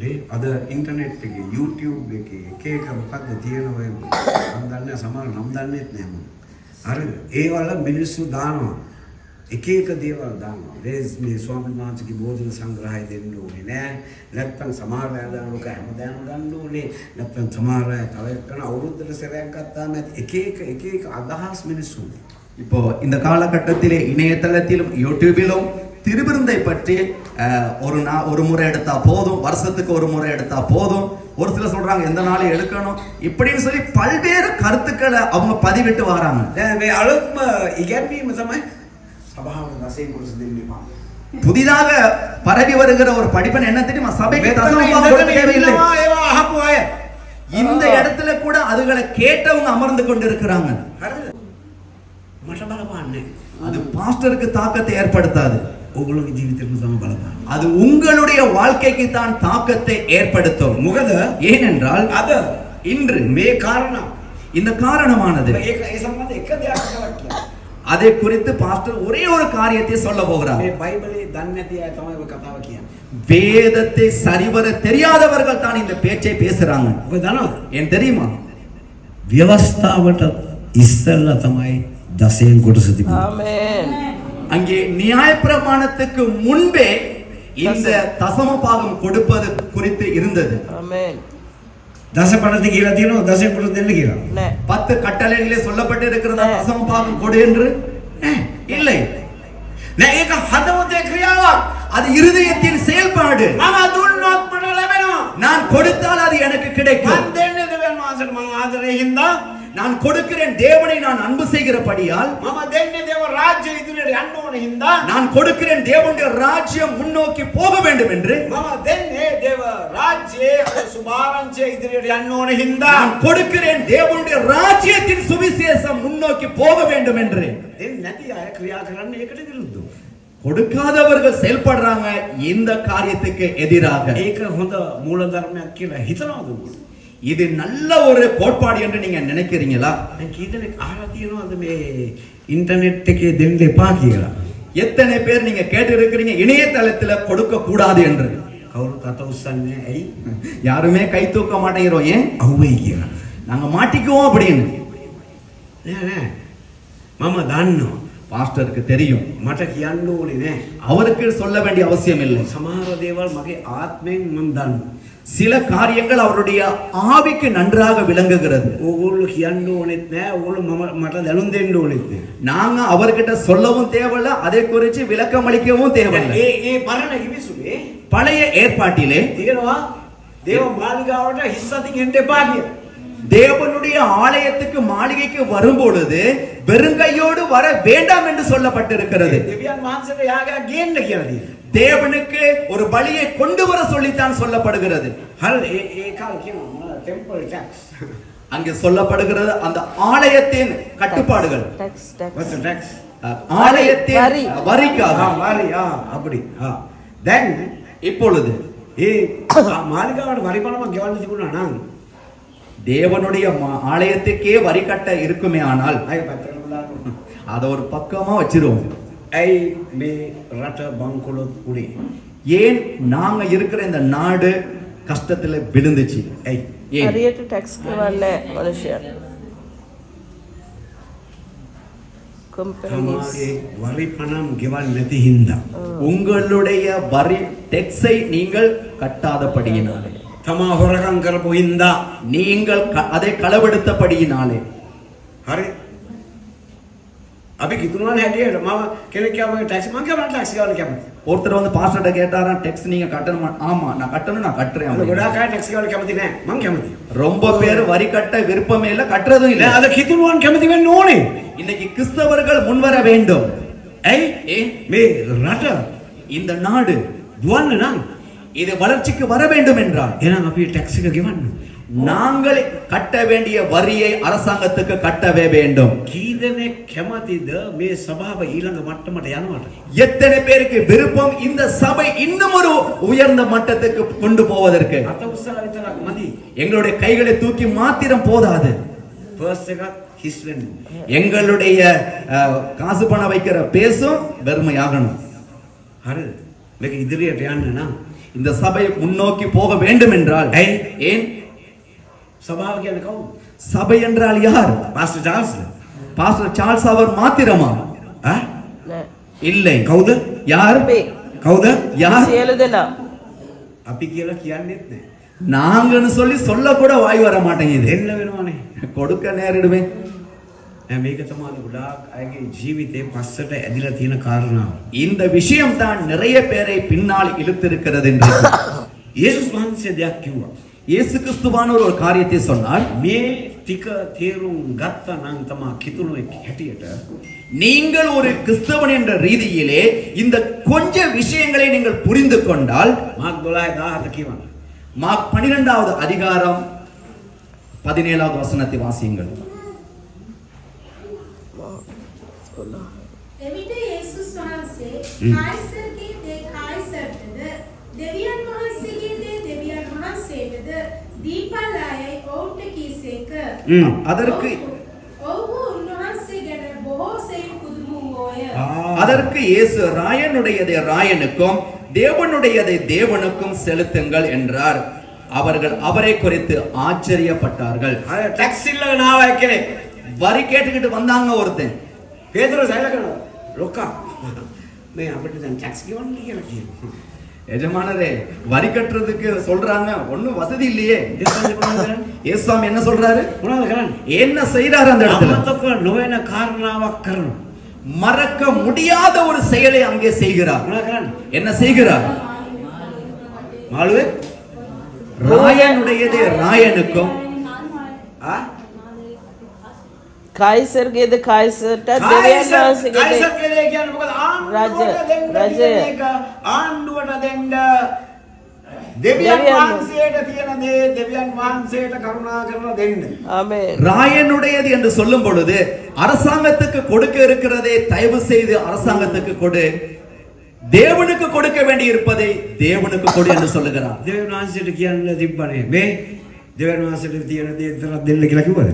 නේ අද ඉන්ටර්නෙට් එකේ YouTube එකේ එක එක මොකක්ද තියෙනවා මම දන්නේ සමහර නම් දන්නේත් නෑ මම. හරිද? ඒ වල මිනිස්සු දානවා එක එක දේවල් දානවා. මේ ස්වාමීන් වහන්සේගේ බෝධන සංග්‍රහය දෙන්න ඕනේ නෑ. නැත්තම් සමහර අය දානක හැමදාම ගන්න ඕනේ. නැත්තම් සමහර අය තව එක්කන අවුරුද්දට සැරයක් ගත්තාම එක එක අදහස් මිනිස්සු. இப்போ இந்த காலகட்டத்திலே இணையதளத்திலும் யூடியூபிலும் திருவிருந்தை பற்றி ஒரு முறை எடுத்தா போதும், வருஷத்துக்கு ஒரு முறை எடுத்தா போதும், ஒரு சிலர் சொல்றாங்க எந்த நாளும் எடுக்கணும் இப்படின்னு சொல்லி பல்வேறு கருத்துக்களை அவங்க பதிவிட்டு வராங்க. දැන් මේ අලුත්ම ඉගැන්වීම තමයි සභාවට දසයෙන් කොටස දෙන්නවා. புதிதாக பரவி வருகிற ஒரு படிப்பன் என்ன தெரியுமா? சபைக்கு தசமபாகம் கொடுக்க தேவையில்லை. ඒවා අහපු අය இந்த இடத்துல கூட அதுகளை கேட்டவங்க அமர்ந்து கொண்டு இருக்கிறாங்க. හරිද? මට බලපාන්නේ. அது பாஸ்டருக்கு தாக்கத்தை ஏற்படுத்தாது. ඔගොල්ලෝගේ ජීවිතේට තමයි බලපාන්නේ. அது உங்களுடைய வாழ்க்கைக்கு தான் தாக்கத்தை ஏற்படுத்தும். මොකද ஏனென்றால் අද இன்று මේ කාරණා இந்த காரணமானது ඒක ඒ සම්බන්ධ එක දෙයක් කරලා அதை குறித்து பாஸ்டர் ஒரே ஒரு காரியத்தை சொல்ல போகிறார். මේ බයිබලේ දන්නේ නැති අය තමයි ඔය කතාව කියන්නේ. வேதத்தை சரிவர தெரியாதவர்கள் தான் இந்த பேச்சை பேசுறாங்க. ඔබ දන්නවද? ஏன் தெரியுமா? ව්‍යවස්ථාවට ඉස්සෙල්ලා තමයි දසයෙන් කොටස තිබුණේ. ආමේන්. அங்கே நியாயப்பிரமாணத்துக்கு முன்பே இந்த தசம பாகம் கொடுப்பது குறித்து இருந்தது. ආමේන්. දසපණති කියලා තියෙනවා දසයෙන් කොටස දෙන්න කියලා. නෑ. 10 கட்டளைகளிலே சொல்லப்பட்டு இருக்கிறதா தசம பாகம் கொடு என்று? இல்லை. නෑ ඒක හදවතේ ක්‍රියාවක්. அது இருதயத்தின் செயல்பாடு. මම දුන්නොත් මට ලැබෙනවා. நான் கொடுத்தால் அது எனக்கு கிடைக்கும். මම දෙන්නේ දෙවියන් වහන්සේට මම ආදරේ හින්දා நான் கொடுக்கிறேன் தேவனை நான் அன்பு செய்கிறபடியால். මම දෙන්නේ දේව රාජ්‍ය ඉදිරියට යන්න ඕන හින්දා நான் கொடுக்கிறேன் தேவனுடைய ராஜ்யம் முன்னோக்கி போக வேண்டும் என்று. මම දෙන්නේ දේව රාජ්‍යයේ සුභාරංචිය ඉදිරියට යන්න ඕන හින්දා நான் கொடுக்கிறேன் தேவனுடைய ராஜ்யத்தின் சுவிசேஷம் முன்னோக்கி போக வேண்டும் என்று. දෙන්නේ නැති අය ක්‍රියා කරන්නේ ඒකට විරුද්ධව. கொடுக்காதவர்கள் செயல்படுறாங்க இந்த காரியத்துக்கு எதிராக. ඒක හොඳ මූලධර්මයක් කියලා හිතනවද ඔබ? இது நல்ல ஒரு கோட்பாடு என்று நீங்க நினைக்கிறீங்களா? දැන් කී දෙනෙක් අහලා තියෙනවද මේ ඉන්ටර්නෙට් එකේ දෙන්න එපා කියලා? எத்தனை பேர் நீங்க கேட்டு இருக்கிறீங்க இணையதளத்துல கொடுக்க கூடாது என்று? කවුරුත් අත උස්සන්නේ ඇයි? யாருமே கை தூக்க மாட்டேங்கிறோம். ஏன்? අහුවෙයි කියලා. நாங்க மாட்டிக்குவோம் அப்படின்னு. නෑ නෑ මම දන්නවා. பாஸ்டருக்கு தெரியும். මට කියන්න ඕනේ නෑ. அவருக்கு சொல்ல வேண்டிய அவசியம் இல்லை. සමහර දේවල් මගේ ආත්මයෙන් මම දන්නවා. சில காரியங்கள் அவருடைய ஆவிக்கு நன்றாக விளங்குகிறது. ඕගොල්ලෝ කියන්න ඕනෙත් නෑ. ඕගොල්ලෝ මට දැනුම් දෙන්න ඕනෙත් නෑ. நாங்க அவர்கிட்ட சொல்லவும் தேவையில்ல, அதை குறித்து விளக்கம் அளிக்கவும் தேவையில்லை. ඒ පරණ කිවිසුනේ பழைய ஏற்பாட்டிலே තියෙනවා දේව මාලිගාවට හිස් අතින් එන්න එපා කියලා. தேவனுடைய ஆலயத்துக்கு மாளிகைக்கு வரும்பொழுது வெறுங்கையோடு வர வேண்டாம் என்று சொல்லப்பட்டிருக்கிறது. දෙවියන් වහන්සේට යාගයක් ගේන්න කියලා තියෙනවා. தேவனுக்கு ஒரு பலியை கொண்டு வர சொல்லித்தான் சொல்லப்படுகிறது. හරිද? ඒ කාල කියනවා ටෙම්පල් ටැක්ස්. அங்கே சொல்லப்படுகிறது அந்த ஆலயத்தின் கட்டுப்பாடுகள். Tax tax. what's the tax? ஆலயத்தின் வரி. வரிக்காக. වරි අපඩි. දැන් இப்பொழுது ඒ මාලිගාවට වරි පනමක් ගෙවන්න තිබුණා නම් தேவனுடைய ஆலயத்துக்கே வரி கட்ட இருக்குமே ஆனால் අය පැත්තකට දාන්න. அதை ஒரு பக்கமா வச்சிருவோம். ඇයි මේ රට බංකොලොත් උනේ? ஏன் நாங்க இருக்கிற இந்த நாடு கஷ்டத்துல விழுந்துச்சு? ඇයි? ஏன்? හරියට ටැක්ස් ගෙවන්නේ මනුෂ්‍යයන්. කම්පැනිස්. තමාගේ වරි පනම් ගෙවන්න නැති හින්දා. உங்களுடைய வரி டெக்ஸை நீங்கள் கட்டாதபடியினாலே. තමා හොරකම් කරපු හින්දා. நீங்கள் அதை களவெடுத்தபடியினாலே. හරි. අපි කිතුණානේ හැටියට මම කෙනෙක් කියව මගේ ටැක්සි මං කියවන ටැක්සි ගාවල කැමති. ஒருத்தர் வந்து பாஸ்டர்ட்ட கேட்டாராம் டெக்ஸ் நீங்க கட்டணுமா? ஆமா நான் கட்டணும், நான் கட்டுறேன். අද ගොඩාක් අය ටැක්සි ගාවල කැමති නෑ. මං කැමති. ரொம்ப பேர் வரி கட்ட விருப்பமே இல்ல, கட்டுறதும் இல்ல. නෑ අද කිතුණුවන් කැමති වෙන්න ඕනේ. இன்னைக்கு கிறிஸ்தவர்கள் முன்வர வேண்டும். ඇයි? මේ රට இந்த நாடு දුවන්න නම් இது வளர்ச்சிக்கு வர வேண்டும் என்றால் එහෙනම් අපි ටැක්සි එක ගෙවන්න. நாங்கள் கட்ட வேண்டிய வரியை அரசாங்கத்துக்கு கட்டவே வேண்டும். කී දෙනෙක් කැමතිද මේ සභාව ඊළඟ මට්ටමට යනවට? எத்தனை பேருக்கு விருப்பம் இந்த சபை இன்னும் ஒரு உயர்ந்த மட்டத்துக்கு கொண்டு போவதற்கு? අත උස්සලා විතරක් මදි. எங்களுடைய கைகளை தூக்கி மாத்திரம் போதாது. පර්ස් එකත් හිස් වෙන්න. எங்களுடைய காசு பணம் வைக்கிற பேசும் வெறுமையாகணும். හරිද? මේක ඉදිරියට යන්න නම් இந்த சபை முன்னோக்கி போக வேண்டும் என்றால் ஏன்? සභාව කියන්නේ කවුද? சபை என்றால் யார்? Pastor Charles. பாஸ்டர் சார்ல்ஸ் அவர் மாத்திரமா? ආ? නෑ. இல்லை. කවුද? யார்? අපේ කවුද? யார்? සියලු දෙනා. අපි කියලා කියන්නෙත් නෑ. நாங்கன்னு சொல்லி சொல்ல கூட வாய் வர மாட்டேங்குது. දෙන්න වෙනවනේ. கொடுக்க நேரிடுமே. මේක තමයි ගොඩාක් අයගේ ජීවිතේ පස්සට ඇදිලා තියෙන කාරණාව. இந்த விஷயம் தான் நிறைய பேரை பின்னால் இழுத்திருக்கிறது என்று යේසුස් වහන්සේ දෙයක් කිව්වා. இயேசு கிறிஸ்துவானவர் ஒரு காரியத்தை சொன்னார். මේ ටික තේරුම් ගත්තා නම් තමයි කිතුණුවෙක් හැටියට நீங்கள் ஒரு கிறிஸ்தவன் என்ற ரீதியிலே இந்த கொஞ்ச விஷயங்களை நீங்கள் புரிந்து கொண்டால் මාක් 12:17 කියවන්න. மார்க் 12வது அதிகாரம் 17வது வசனத்தை வாசியுங்கள். එවිට යේසුස් වහන්සේ කායිසර්ගේ දේ කායිසර්ටද දෙවියන් වහන්සේගේ දේ දෙවියන් වහන්සේටද දීපල්ලායයි ඔවුන්ට කීසේක. அதற்கு ඔව්හු උන්වහන්සේ ගැන බොහෝ සෙයින් පුදුම වූෝය. அதற்கு இயேசு ராயனுடையதை ராயனுக்கும் தேவனுடையதை தேவனுக்கும் செலுத்துங்கள் என்றார். அவர்கள் அவரை குறித்து ஆச்சரியப்பட்டார்கள். අර ටැක්ස් ඉල්ලගෙන ආවා එක්කෙනෙක්. வரி கேட்டுக்கிட்டு வந்தாங்க ஒருத்தன். පේතරුස් ඇලකනවා. ලොක්කා. මේ අපිට දැන් ටැක්ස් ගෙවන්න කියලා කියනවා. எஜமானரே வரி கட்டுறதுக்கு சொல்றாங்க, ஒண்ணும் வசதி இல்லையே. ඒසන්නේ මොනවද කරන්නේ? இயேசுவாமி என்ன சொல்றாரு? මොනවද කරන්නේ? என்ன செய்றாரு அந்த இடத்துல? අමතක නොවන කාරණාවක් කරනවා. மறக்க முடியாத ஒரு செயலை அங்கே செய்கிறார். මොනවද කරන්නේ? என்ன செய்கிறார்? මාළුවේ ராயனுடையதே ராயனுக்கும் ආ කායිසර්ගේද කායිසර්ට දෙවියන් වහන්සේගේ කායිසර් කියන්නේ කියන්නේ මොකද? ආණ්ඩුවට දෙන්න රජය. කියන එක ආණ්ඩුවට දෙන්න දෙවියන් වහන්සේට තියෙන දේ දෙවියන් වහන්සේට කරුණා කරලා දෙන්න. ආමේන්. ராயனுடையது என்று சொல்லும் பொழுது அரசாங்கத்துக்கு கொடுக்க இருக்கிறதை தயவு செய்து அரசாங்கத்துக்கு கொடு, தேவனுக்கு கொடுக்க வேண்டி இருப்பதை தேவனுக்கு கொடு என்று சொல்லுகிறார். දෙවියන් වහන්සේට කියන්න තිබ්බනේ මේ දෙවියන් වහන්සේට තියෙන දේ විතරක් දෙන්න කියලා කිව්වද?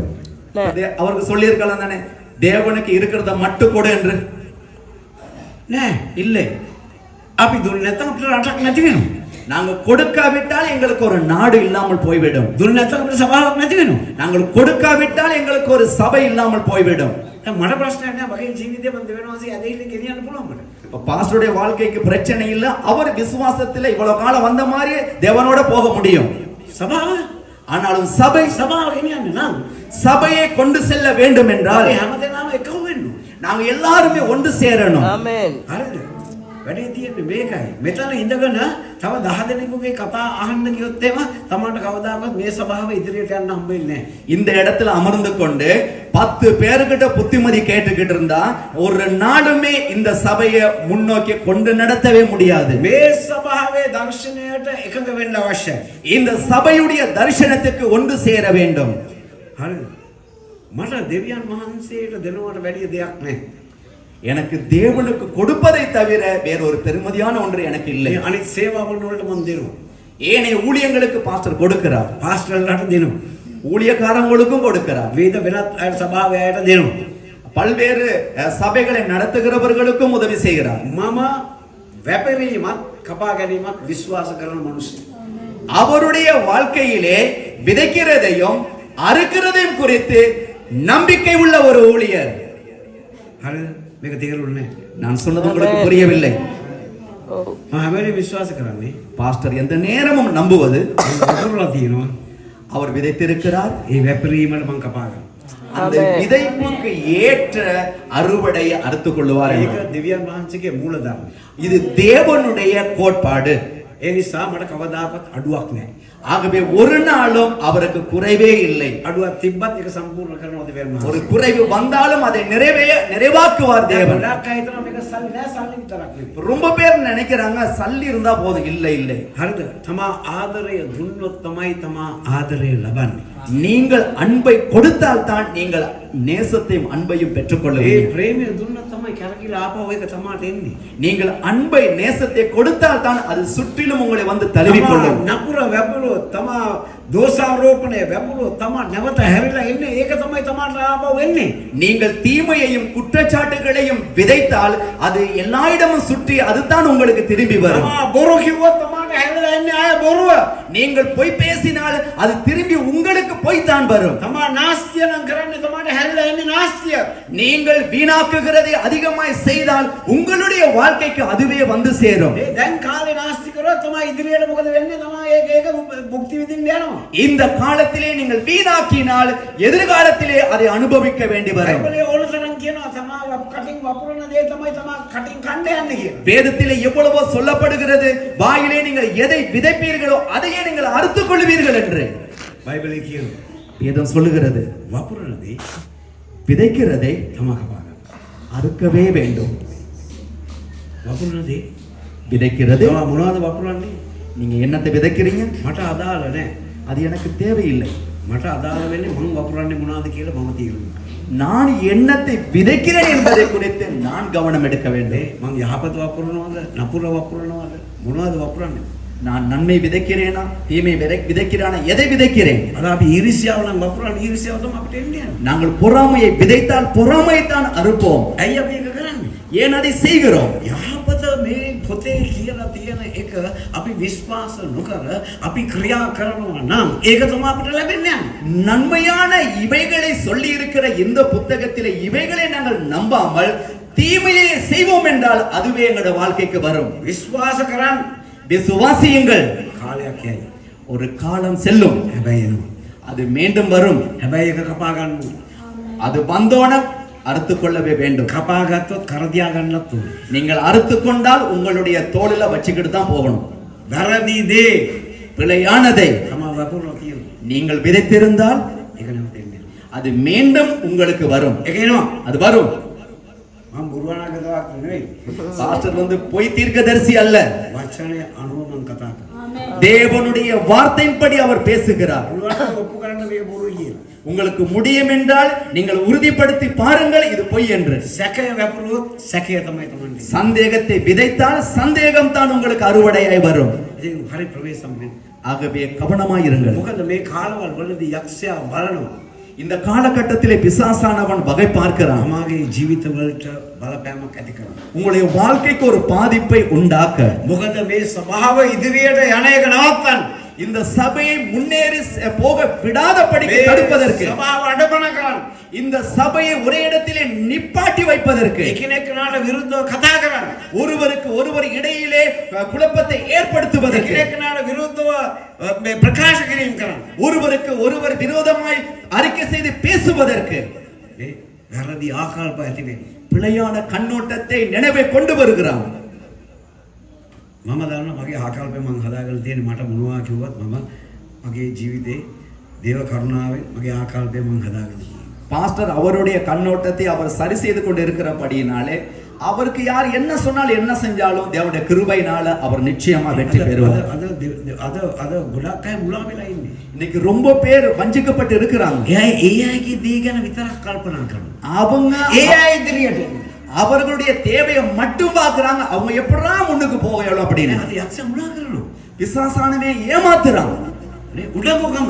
அதே அவருக்கு சொல்லி இருக்கலாம் தானே, தேவனுக்கு இருக்கிறத மட்டும் கொடு என்று. නෑ. இல்லை, අපි දුන්නේ නැත්නම් අපිට රටක් නැති වෙනවා. நாங்க கொடுக்காவிட்டால் எங்களுக்கு ஒரு நாடு இல்லாமல் போய்விடும். දුන්නේ නැත්නම් අපිට සභාවක් නැති වෙනවා. நாங்கள் கொடுக்காவிட்டால் எங்களுக்கு ஒரு சபை இல்லாமல் போய்விடும். දැන් මට ප්‍රශ්නයක් නෑ. මගේ ජීවිතේ මම දෙවියන් වහන්සේ ඇදහිල්ල ගෙනියන්න පුළුවන් මට. இப்ப பாஸ்டருடைய வாழ்க்கைக்கு பிரச்சனை இல்ல, அவர் விசுவாசத்துல இவ்வளவு காலம் வந்த மாதிரி தேவனோட போக முடியும். සභාව ஆனாலும் சபை සභාව ගෙනියන්න නම් சபையை கொண்டு செல்ல வேண்டும் என்றால் අපි හැමදේම එකම වෙන්න ඕනේ. நாங்க எல்லாருமே ஒன்று சேரணும். ආමේන්. හරිද? වැඩේ තියෙන්නේ මේකයි. මෙතන ඉඳගෙන තව 10 දෙනෙකුගේ කතා අහන්න ගියොත් එම තමන්ට කවදාකවත් මේ සභාව ඉදිරියට යන්න හම්බෙන්නේ නැහැ. இந்த இடத்துல அமர்ந்து கொண்டு 10 பேர்கிட்ட புத்திமதி கேட்டுக்கிட்டு இருந்தா ஒரு நாளுமே இந்த சபையை முன்னோக்கி கொண்டு நடத்தவே முடியாது. මේ සභාවේ දර්ශනයට එකඟ වෙන්න අවශ්‍යයි. இந்த சபையுடைய தரிசனத்துக்கு ஒன்று சேர வேண்டும். හරිද? මට දෙවියන් වහන්සේට දෙනවට වැඩිය දෙයක් නැහැ. எனக்கு தேவனுக்கு கொடுப்பதை தவிர வேற ஒரு பெருமதியான ஒன்று எனக்கு இல்லை. මේ අනිත් සේවාවල් වලට මම දෙනවා. ஏனைய ஊழியங்களுக்கு பாஸ்டர் கொடுக்கிறார், පාස්ටර්ලාට දෙනවා. ஊழியக்காரங்களுக்கும் கொடுக்கிறார், වේද වෙනත් අය සභාවේ අයට දෙනවා. பல்வேறு சபைகளை நடத்துகிறவர்களுக்கும் உதவி செய்கிறார். මම වැපරීමත් කපා ගැනීමත් විශ්වාස කරන මිනිස්සෙක්. அவருடைய வாழ்க்கையிலே விதைக்கிறதையும் அறுக்கிறதையும் குறித்து நம்பிக்கை உள்ள ஒரு ஊழியர். හරිද? මේක තේරුන්නේ නැහැ. நான் சொன்னது உங்களுக்கு புரியவில்லை. ඔව්. මම හැම වෙලේම විශ්වාස කරන්නේ பாஸ்டர் எந்த நேரமும் நம்புவது වතුරලා තියෙනවා. அவர் விதைத்திருக்கிறார். ඒ වැපරීමට මං කපා ගන්නවා. அந்த ஆமென். விதைப்புக்கு ஏற்ற அறுவடையை அறுத்துக் கொள்ளுவார். ඒක දෙවියන් වහන්සේගේ මූලධර්ම. இது தேவனுடைய கோட்பாடு. ඒ නිසා මට කවදාකවත් අඩුවක් නැහැ. ஆகவே ஒரு நாளும் அவருக்கு குறைவே இல்லை. අඩුවක් තිබ්බත් ඒක සම්පූර්ණ කරනවා දෙවියන් වහන්සේ. ஒரு குறைவு வந்தாலும் அதை நிறைவாக்குவார் தேவன். ගොඩක් අය හිතනවා මේක සල්ලි නෑ, සල්ලි විතරක් නෙවෙයි. ரொம்ப பேர் நினைக்கிறாங்க சல்லி இருந்தா போதும். இல்லை இல்லை. හරිද? තමා ආදරය දුන්නොත් තමයි තමා ආදරය ලබන්නේ. நீங்கள் அன்பை கொடுத்தால் தான் நீங்கள் நேசத்தையும் அன்பையும் பெற்றுக்கொள்ள ඒ முடியும். ප්‍රේමය දුන්නොත් තමයි කැරකිලා ආපහු ඒක තමාට එන්නේ. நீங்கள் அன்பை நேசத்தை கொடுத்தால் தான் அது சுற்றிலும் உங்களை வந்து தழுவிக்கொள்ளும். නපුර වැපුරොත් තමා දෝෂාරෝපණය වැපුරොත් තමා නැවත හැරිලා එන්නේ. ඒක තමයි තමාට ආපහු එන්නේ. நீங்கள் தீமையையும் குற்றச்சாட்டுகளையும் விதைத்தால் அது எல்லா இடமும் சுற்றி அதுதான் உங்களுக்கு திரும்பி வரும். තමා බොරු කිව්වොත් තමාට හැරිලා එන්නේ ආය බොරුව. நீங்கள் பொய் பேசினால் அது திரும்பி உங்களுக்கு பொய்தான் வரும். තමා නාස්තිය නම් කරන්නේ තමාට හැරිලා එන්නේ නාස්තිය. நீங்கள் வீணாக்குகிறதை அதிகமாய் செய்தால் உங்களுடைய வாழ்க்கைக்கு அதுவே வந்து சேரும். ඒ දැන් කාලේ නාස්ති කරොත් තමා ඉදිරියට මොකද වෙන්නේ? තමා ඒක භුක්ති විඳින්න යනවා. இந்த காலத்திலே நீங்கள் வீணாக்கினால் எதிர்காலத்திலே அதை அனுபவிக்க வேண்டி வரும். බයිබලයේ ඕනතරම් කියනවා තමා කටින් වපුරන දේ තමයි තමා කටින් කන්න යන්නේ කියලා. வேதத்திலே எவ்வளவோ சொல்லப்படுகிறது, வாயிலே நீங்கள் எதை விதைப்பீர்களோ அதையே நீங்கள் அறுத்துக் கொள்வீர்கள் என்று. බයිබලයේ කියනවා வேதம் சொல்லுகிறது, වපුරන දේ விதைக்கிறதை තමා කපා ගන්න. அறுக்கவே வேண்டும். වපුරන දේ விதைக்கிறது තමා මොනවද වපුරන්නේ? நீங்க என்னத்தை விதைக்கிறீங்க? මට අදාළ නැහැ. அது எனக்கு தேவையில்லை. මට අදාළ වෙන්නේ මම වපුරන්නේ මොනවද කියලා මම තීරණය කරනවා. நான் என்னத்தை விதைக்கிறேன் என்பதை குறித்து நான் கவனம் எடுக்க வேண்டும். මම යහපත වපුරනවද? නපුර වපුරනවද? මොනවද වපුරන්නේ? நான் நன்மை விதைக்கிறேனா, தீமை விதைக்கிறானா, எதை விதைக்கிறேன்? අද අපි ඊර්ෂ්‍යාව නම් වපුරන්නේ ඊර්ෂ්‍යාව තමයි අපිට එන්නේ. நாங்கள் பொறாமையை விதைத்தால் பொறாமையைத்தான் அறுப்போம். ඇයි අපි ඒක කරන්නේ? ஏன் அதை செய்கிறோம்? යහපත මේ පොතේ කියලා තියෙන එක අපි විශ්වාස නොකර අපි ක්‍රියා කරනවා නම් ඒක තමයි අපිට ලැබෙන්නේ. நன்மையான இவைகளை சொல்லி இருக்கிற இந்த புத்தகத்திலே இவைகளை நாங்கள் நம்பாமல் தீமையை செய்வோம் என்றால் அதுவே எங்களுடைய வாழ்க்கைக்கு வரும். විශ්වාස කරන්න விசுவாசியுங்கள். කාලයක් යයි. ஒரு காலம் செல்லும், හැබැයි එනවා. அது மீண்டும் வரும். හැබැයි ඒක කපා ගන්න ඕනේ. அது வந்தோன அறுத்துக் கொள்ளவே வேண்டும். කපා ගත්තොත් කරදියා ගන්නත් ඕනේ. நீங்கள் அறுத்துக் கொண்டால் உங்களுடைய தோளில வச்சுக்கிட்டு தான் போகணும். වැරදි දේ பிழையானதை තමයි වපුරලා තියෙන්නේ. நீங்கள் விதைத்திருந்தால் ඒක නෙමෙයි දෙන්නේ. அது மீண்டும் உங்களுக்கு வரும். ඒක එනවා. அது வரும். මම බුරුවනාගතවක් නෙවෙයි. பாஸ்டர் வந்து பொய் தீர்க்கதரிசி அல்ல. වචනය අනුව මම කතා කරනවා. தேவனுடைய வார்த்தையின்படி அவர் பேசுகிறார். බුරුවනාට ඔප්පු කරන්න මේ බොරු කියලා. உங்களுக்கு முடியும் என்றால் நீங்கள் உறுதிப்படுத்தி பாருங்கள் இது பொய் என்று. සැකය වැපුරුවොත් සැකය තමයි තමන්ගේ. சந்தேகத்தை விதைத்தால் சந்தேகம் தான் உங்களுக்கு அறுவடையாய் வரும். ඉතින් හරි ප්‍රවේශම් වෙන්න. ஆகவே கவனமாயிருங்கள். මොකද මේ කාලවල වලදී යක්ෂයා බලනවා. இந்த காலகட்டத்திலே பிசாசானவன் வகை பார்க்கிறான். තමාගේ ජීවිතවලට බලපෑමක් ඇති කරනවා. உங்களுடைய வாழ்க்கைக்கு ஒரு பாதிப்பை உண்டாக்க. මොකද මේ ස්වභාව ඉදිරියට යන එක නවත්තන්න. இந்த சபையை முன்னேறி போக விடாதபடிக்கு தடுப்பதற்கு, ස්වභාව අඩපණ කරන්න. இந்த சபையை ஒரே இடத்திலே நிப்பாட்டி வைப்பதற்கு, එකිනෙකනට විරුද්ධව කතා කරන්න. ஒருவருக்கு ஒருவர் இடையிலே குழப்பத்தை ஏற்படுத்துவதற்கு, එකිනෙකනට විරුද්ධව මේ ප්‍රකාශ කිරීම කරන්න. ஒருவருக்கு ஒருவர் விரோதமாய் அறிக்கை செய்து பேசுவதற்கு, මේ වැරදි ආකල්ප ඇති වෙන්නේ. பிழையான கண்ணோட்டத்தை நினைவை கொண்டு வருகிறான். මම දන්නවා මගේ ආකල්පය මම හදාගන්න තියෙන්නේ. මට මොනවා කිව්වත් මම මගේ ජීවිතේ දේව කරුණාවෙන් මගේ ආකල්පය මම හදාගන්න. பாஸ்டர் அவருடைய கண்ணோட்டத்தை அவர் சரி செய்து கொண்டு இருக்கிறபடியினாலே அவருக்கு யார் என்ன சொன்னால் என்ன செஞ்சாலும் தேவனுடைய கிருபையினால அவர் நிச்சயமா வெற்றி பெறுவார். අද ගොඩක් අය මුලා වෙලා ඉන්නේ. இன்னைக்கு ரொம்ப பேர் வஞ்சிக்கப்பட்டு இருக்கிறாங்க. ඒ අයගේ දේ ගැන විතරක් කල්පනා කරනවා. அவங்க ඒ අය ඉදිරියට அவர்களுடைய தேவையை மட்டும் பார்க்கறாங்க. அவங்க எப்படா முன்னுக்கு போகணும் அப்படின்னு. අද යක්ෂයා මුලා කරනවා. பிசாசானவே ஏமாத்துறான். නේ උඩගොකම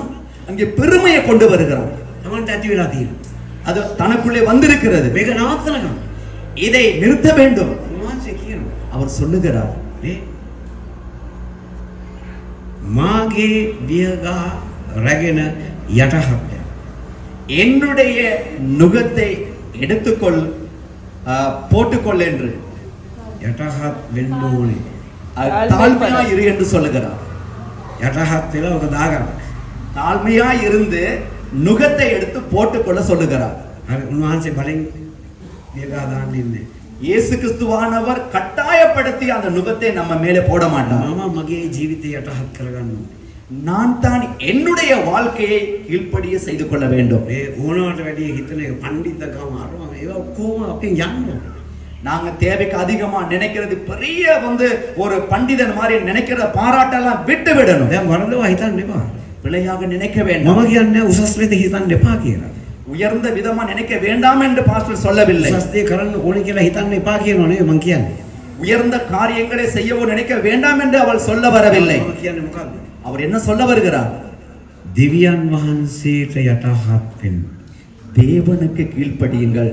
அங்கே பெருமையை கொண்டு வருகிறான். තමන්ට ඇති වෙලා තියෙනවා. அது தனக்குள்ளே வந்திருக்கிறது. මේක නවත්තනකම් இதை நிறுத்த வேண்டும். උන්වහන්සේ කියනවා. அவர் சொல்லுகிறார், නේ මාගේ වියගා රැගෙන යටහත් என்னுடைய நுகத்தை எடுத்துக்கொள் போட்டுக்கொள் என்று. යටහත් වෙන්න ඕනේ. தாழ்மையா இரு என்று சொல்லுகிறார். යටහත් වෙලා ඔක දාගන්න. தாழ்மையா இருந்து நுகத்தை எடுத்து போட்டுக்கொள்ள சொல்லுகிறார். හරි උන්වහන්සේ බලෙන් දීලා දාන්න ඉන්නේ. இயேசு கிறிஸ்துவானவர் கட்டாயப்படுத்தி அந்த நுகத்தை நம்ம மேலே போட மாட்டார். මම මගේ ජීවිතය යටහත් කරගන්න ඕනේ. நான் தான் என்னுடைய வாழ்க்கையை கீழ்ப்படிய செய்து கொள்ள வேண்டும். මේ ඕනවට වැඩිය හිතන එක පඬිත්තකම අරම ඒවා ඔක්කොම අපෙන් යන්න ඕනේ. நாங்க தேவைக்கு அதிகமா நினைக்கிறது பெரிய ஒரு பண்டிதன் மாதிரி நினைக்கிற பாராட்டெல்லாம் விட்டு விடணும். දැන් වරදවා හිතන්න එපා. பிழையாக நினைக்க வேண்டாம். මම කියන්නේ උසස් ලෙස හිතන්න එපා කියලා. உயர்ந்த விதமா நினைக்க வேண்டாம் என்று பாஸ்டர் சொல்லவில்லை. උසස් දේ කරන්න ඕනේ කියලා හිතන්න එපා කියනවා නෙවෙයි මං කියන්නේ. உயர்ந்த காரியங்களை செய்யவோ நினைக்க வேண்டாம் என்று அவள் சொல்ல வரவில்லை. මම කියන්නේ මොකද්ද? அவர் என்ன சொல்ல வருகிறார்? දෙවියන් වහන්සේට යටහත් වෙන්න. தேவனுக்கு கீழ்ப்படியுங்கள்.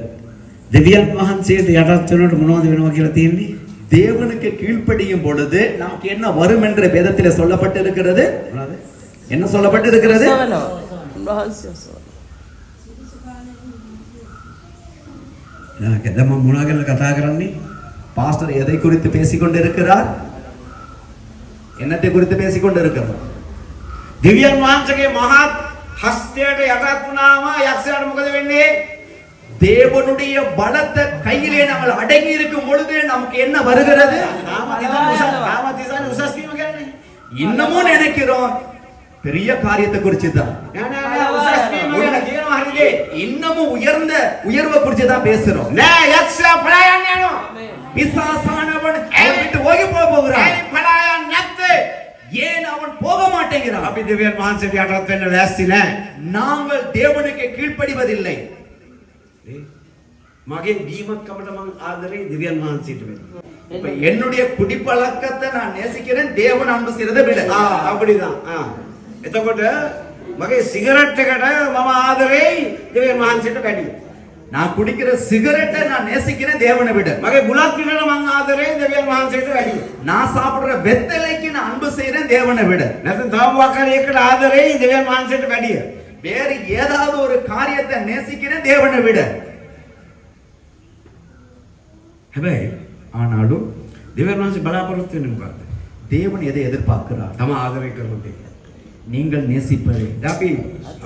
දෙවියන් වහන්සේට යටත් වෙනකොට මොනවද වෙනවා කියලා තියෙන්නේ? தேவனுக்கு கீழ்ப்படியும் பொழுது நமக்கு என்ன வரும் என்ற வேதத்திலே சொல்லப்பட்டு இருக்கிறது. මොනවද? என்ன சொல்லப்பட்டு இருக்கிறது? දැන් මම මොනවා ගැනද කතා කරන්නේ? பாஸ்டர் எதை குறித்து பேசிக் கொண்டிருக்கிறார்? என்னத்தை குறித்து பேசிக் கொண்டிருக்கிறார்? දෙවියන් වහන්සේගේ මහත් හස්තයට යටත් වුණාම යක්ෂයාට මොකද වෙන්නේ? தேவனுடைய பலத்த கையிலே நாங்கள் அடங்கி இருக்கும் பொழுது நமக்கு என்ன வருகிறது? උසස් වීම කියන්නේ. இன்னமும் நினைக்கிறோம் பெரிய காரியத்தை குறித்து தான். උසස් වීම ගැන කියනවා හරිද? இன்னமும் உயர்வை குறித்து தான் பேசுறோம். නෑ යක්ෂයා පලා යන්න යනවා. பிசாசானவன் விட்டு ஓடி போகிறான். ඇයි පලා යන්නේ නැත්තේ? ஏன் அவன் போக மாட்டேங்கிறான்? අපි දෙවියන් වහන්සේට යටත් වෙන්න ලෑස්ති නෑ. நாங்கள் தேவனுக்கு கீழ்ப்படிவதில்லை. මගේ දීමක්කමට මං ආදරේ දෙවියන් වහන්සේට වෙන්න. இப்ப என்னுடைய குடிப்பழக்கத்தை நான் நேசிக்கிறேன், தேவன் அன்பு செய்றதை விட. அப்படிதான். එතකොට මගේ සිගරට් එකට මම ආදරේ දෙවියන් වහන්සේට වැඩිය. நான் குடிக்கிற சிகரெட்டை நான் நேசிக்கிறேன் தேவனை விட. මගේ බුලත් පිටට මං ආදරේ දෙවියන් වහන්සේට වැඩිය. நான் சாப்பிடுற வெத்தலைக்கு நான் அன்பு செய்றேன் தேவனை விட. නැත්නම් තව මොකක් හරි එකකට ආදරේ දෙවියන් වහන්සේට වැඩිය. வேறு ஏதாவது ஒரு காரியத்தை நேசிக்கிறேன் தேவனை விட. හැබැයි ஆனாலும் දෙවියන් වහන්සේ බලාපොරොත්තු වෙන්නේ මොකක්ද? தேவன் எதை எதிர்பார்க்கிறார்? තම ආදරය කරනකොට. நீங்கள் நேசிப்பதை. අපි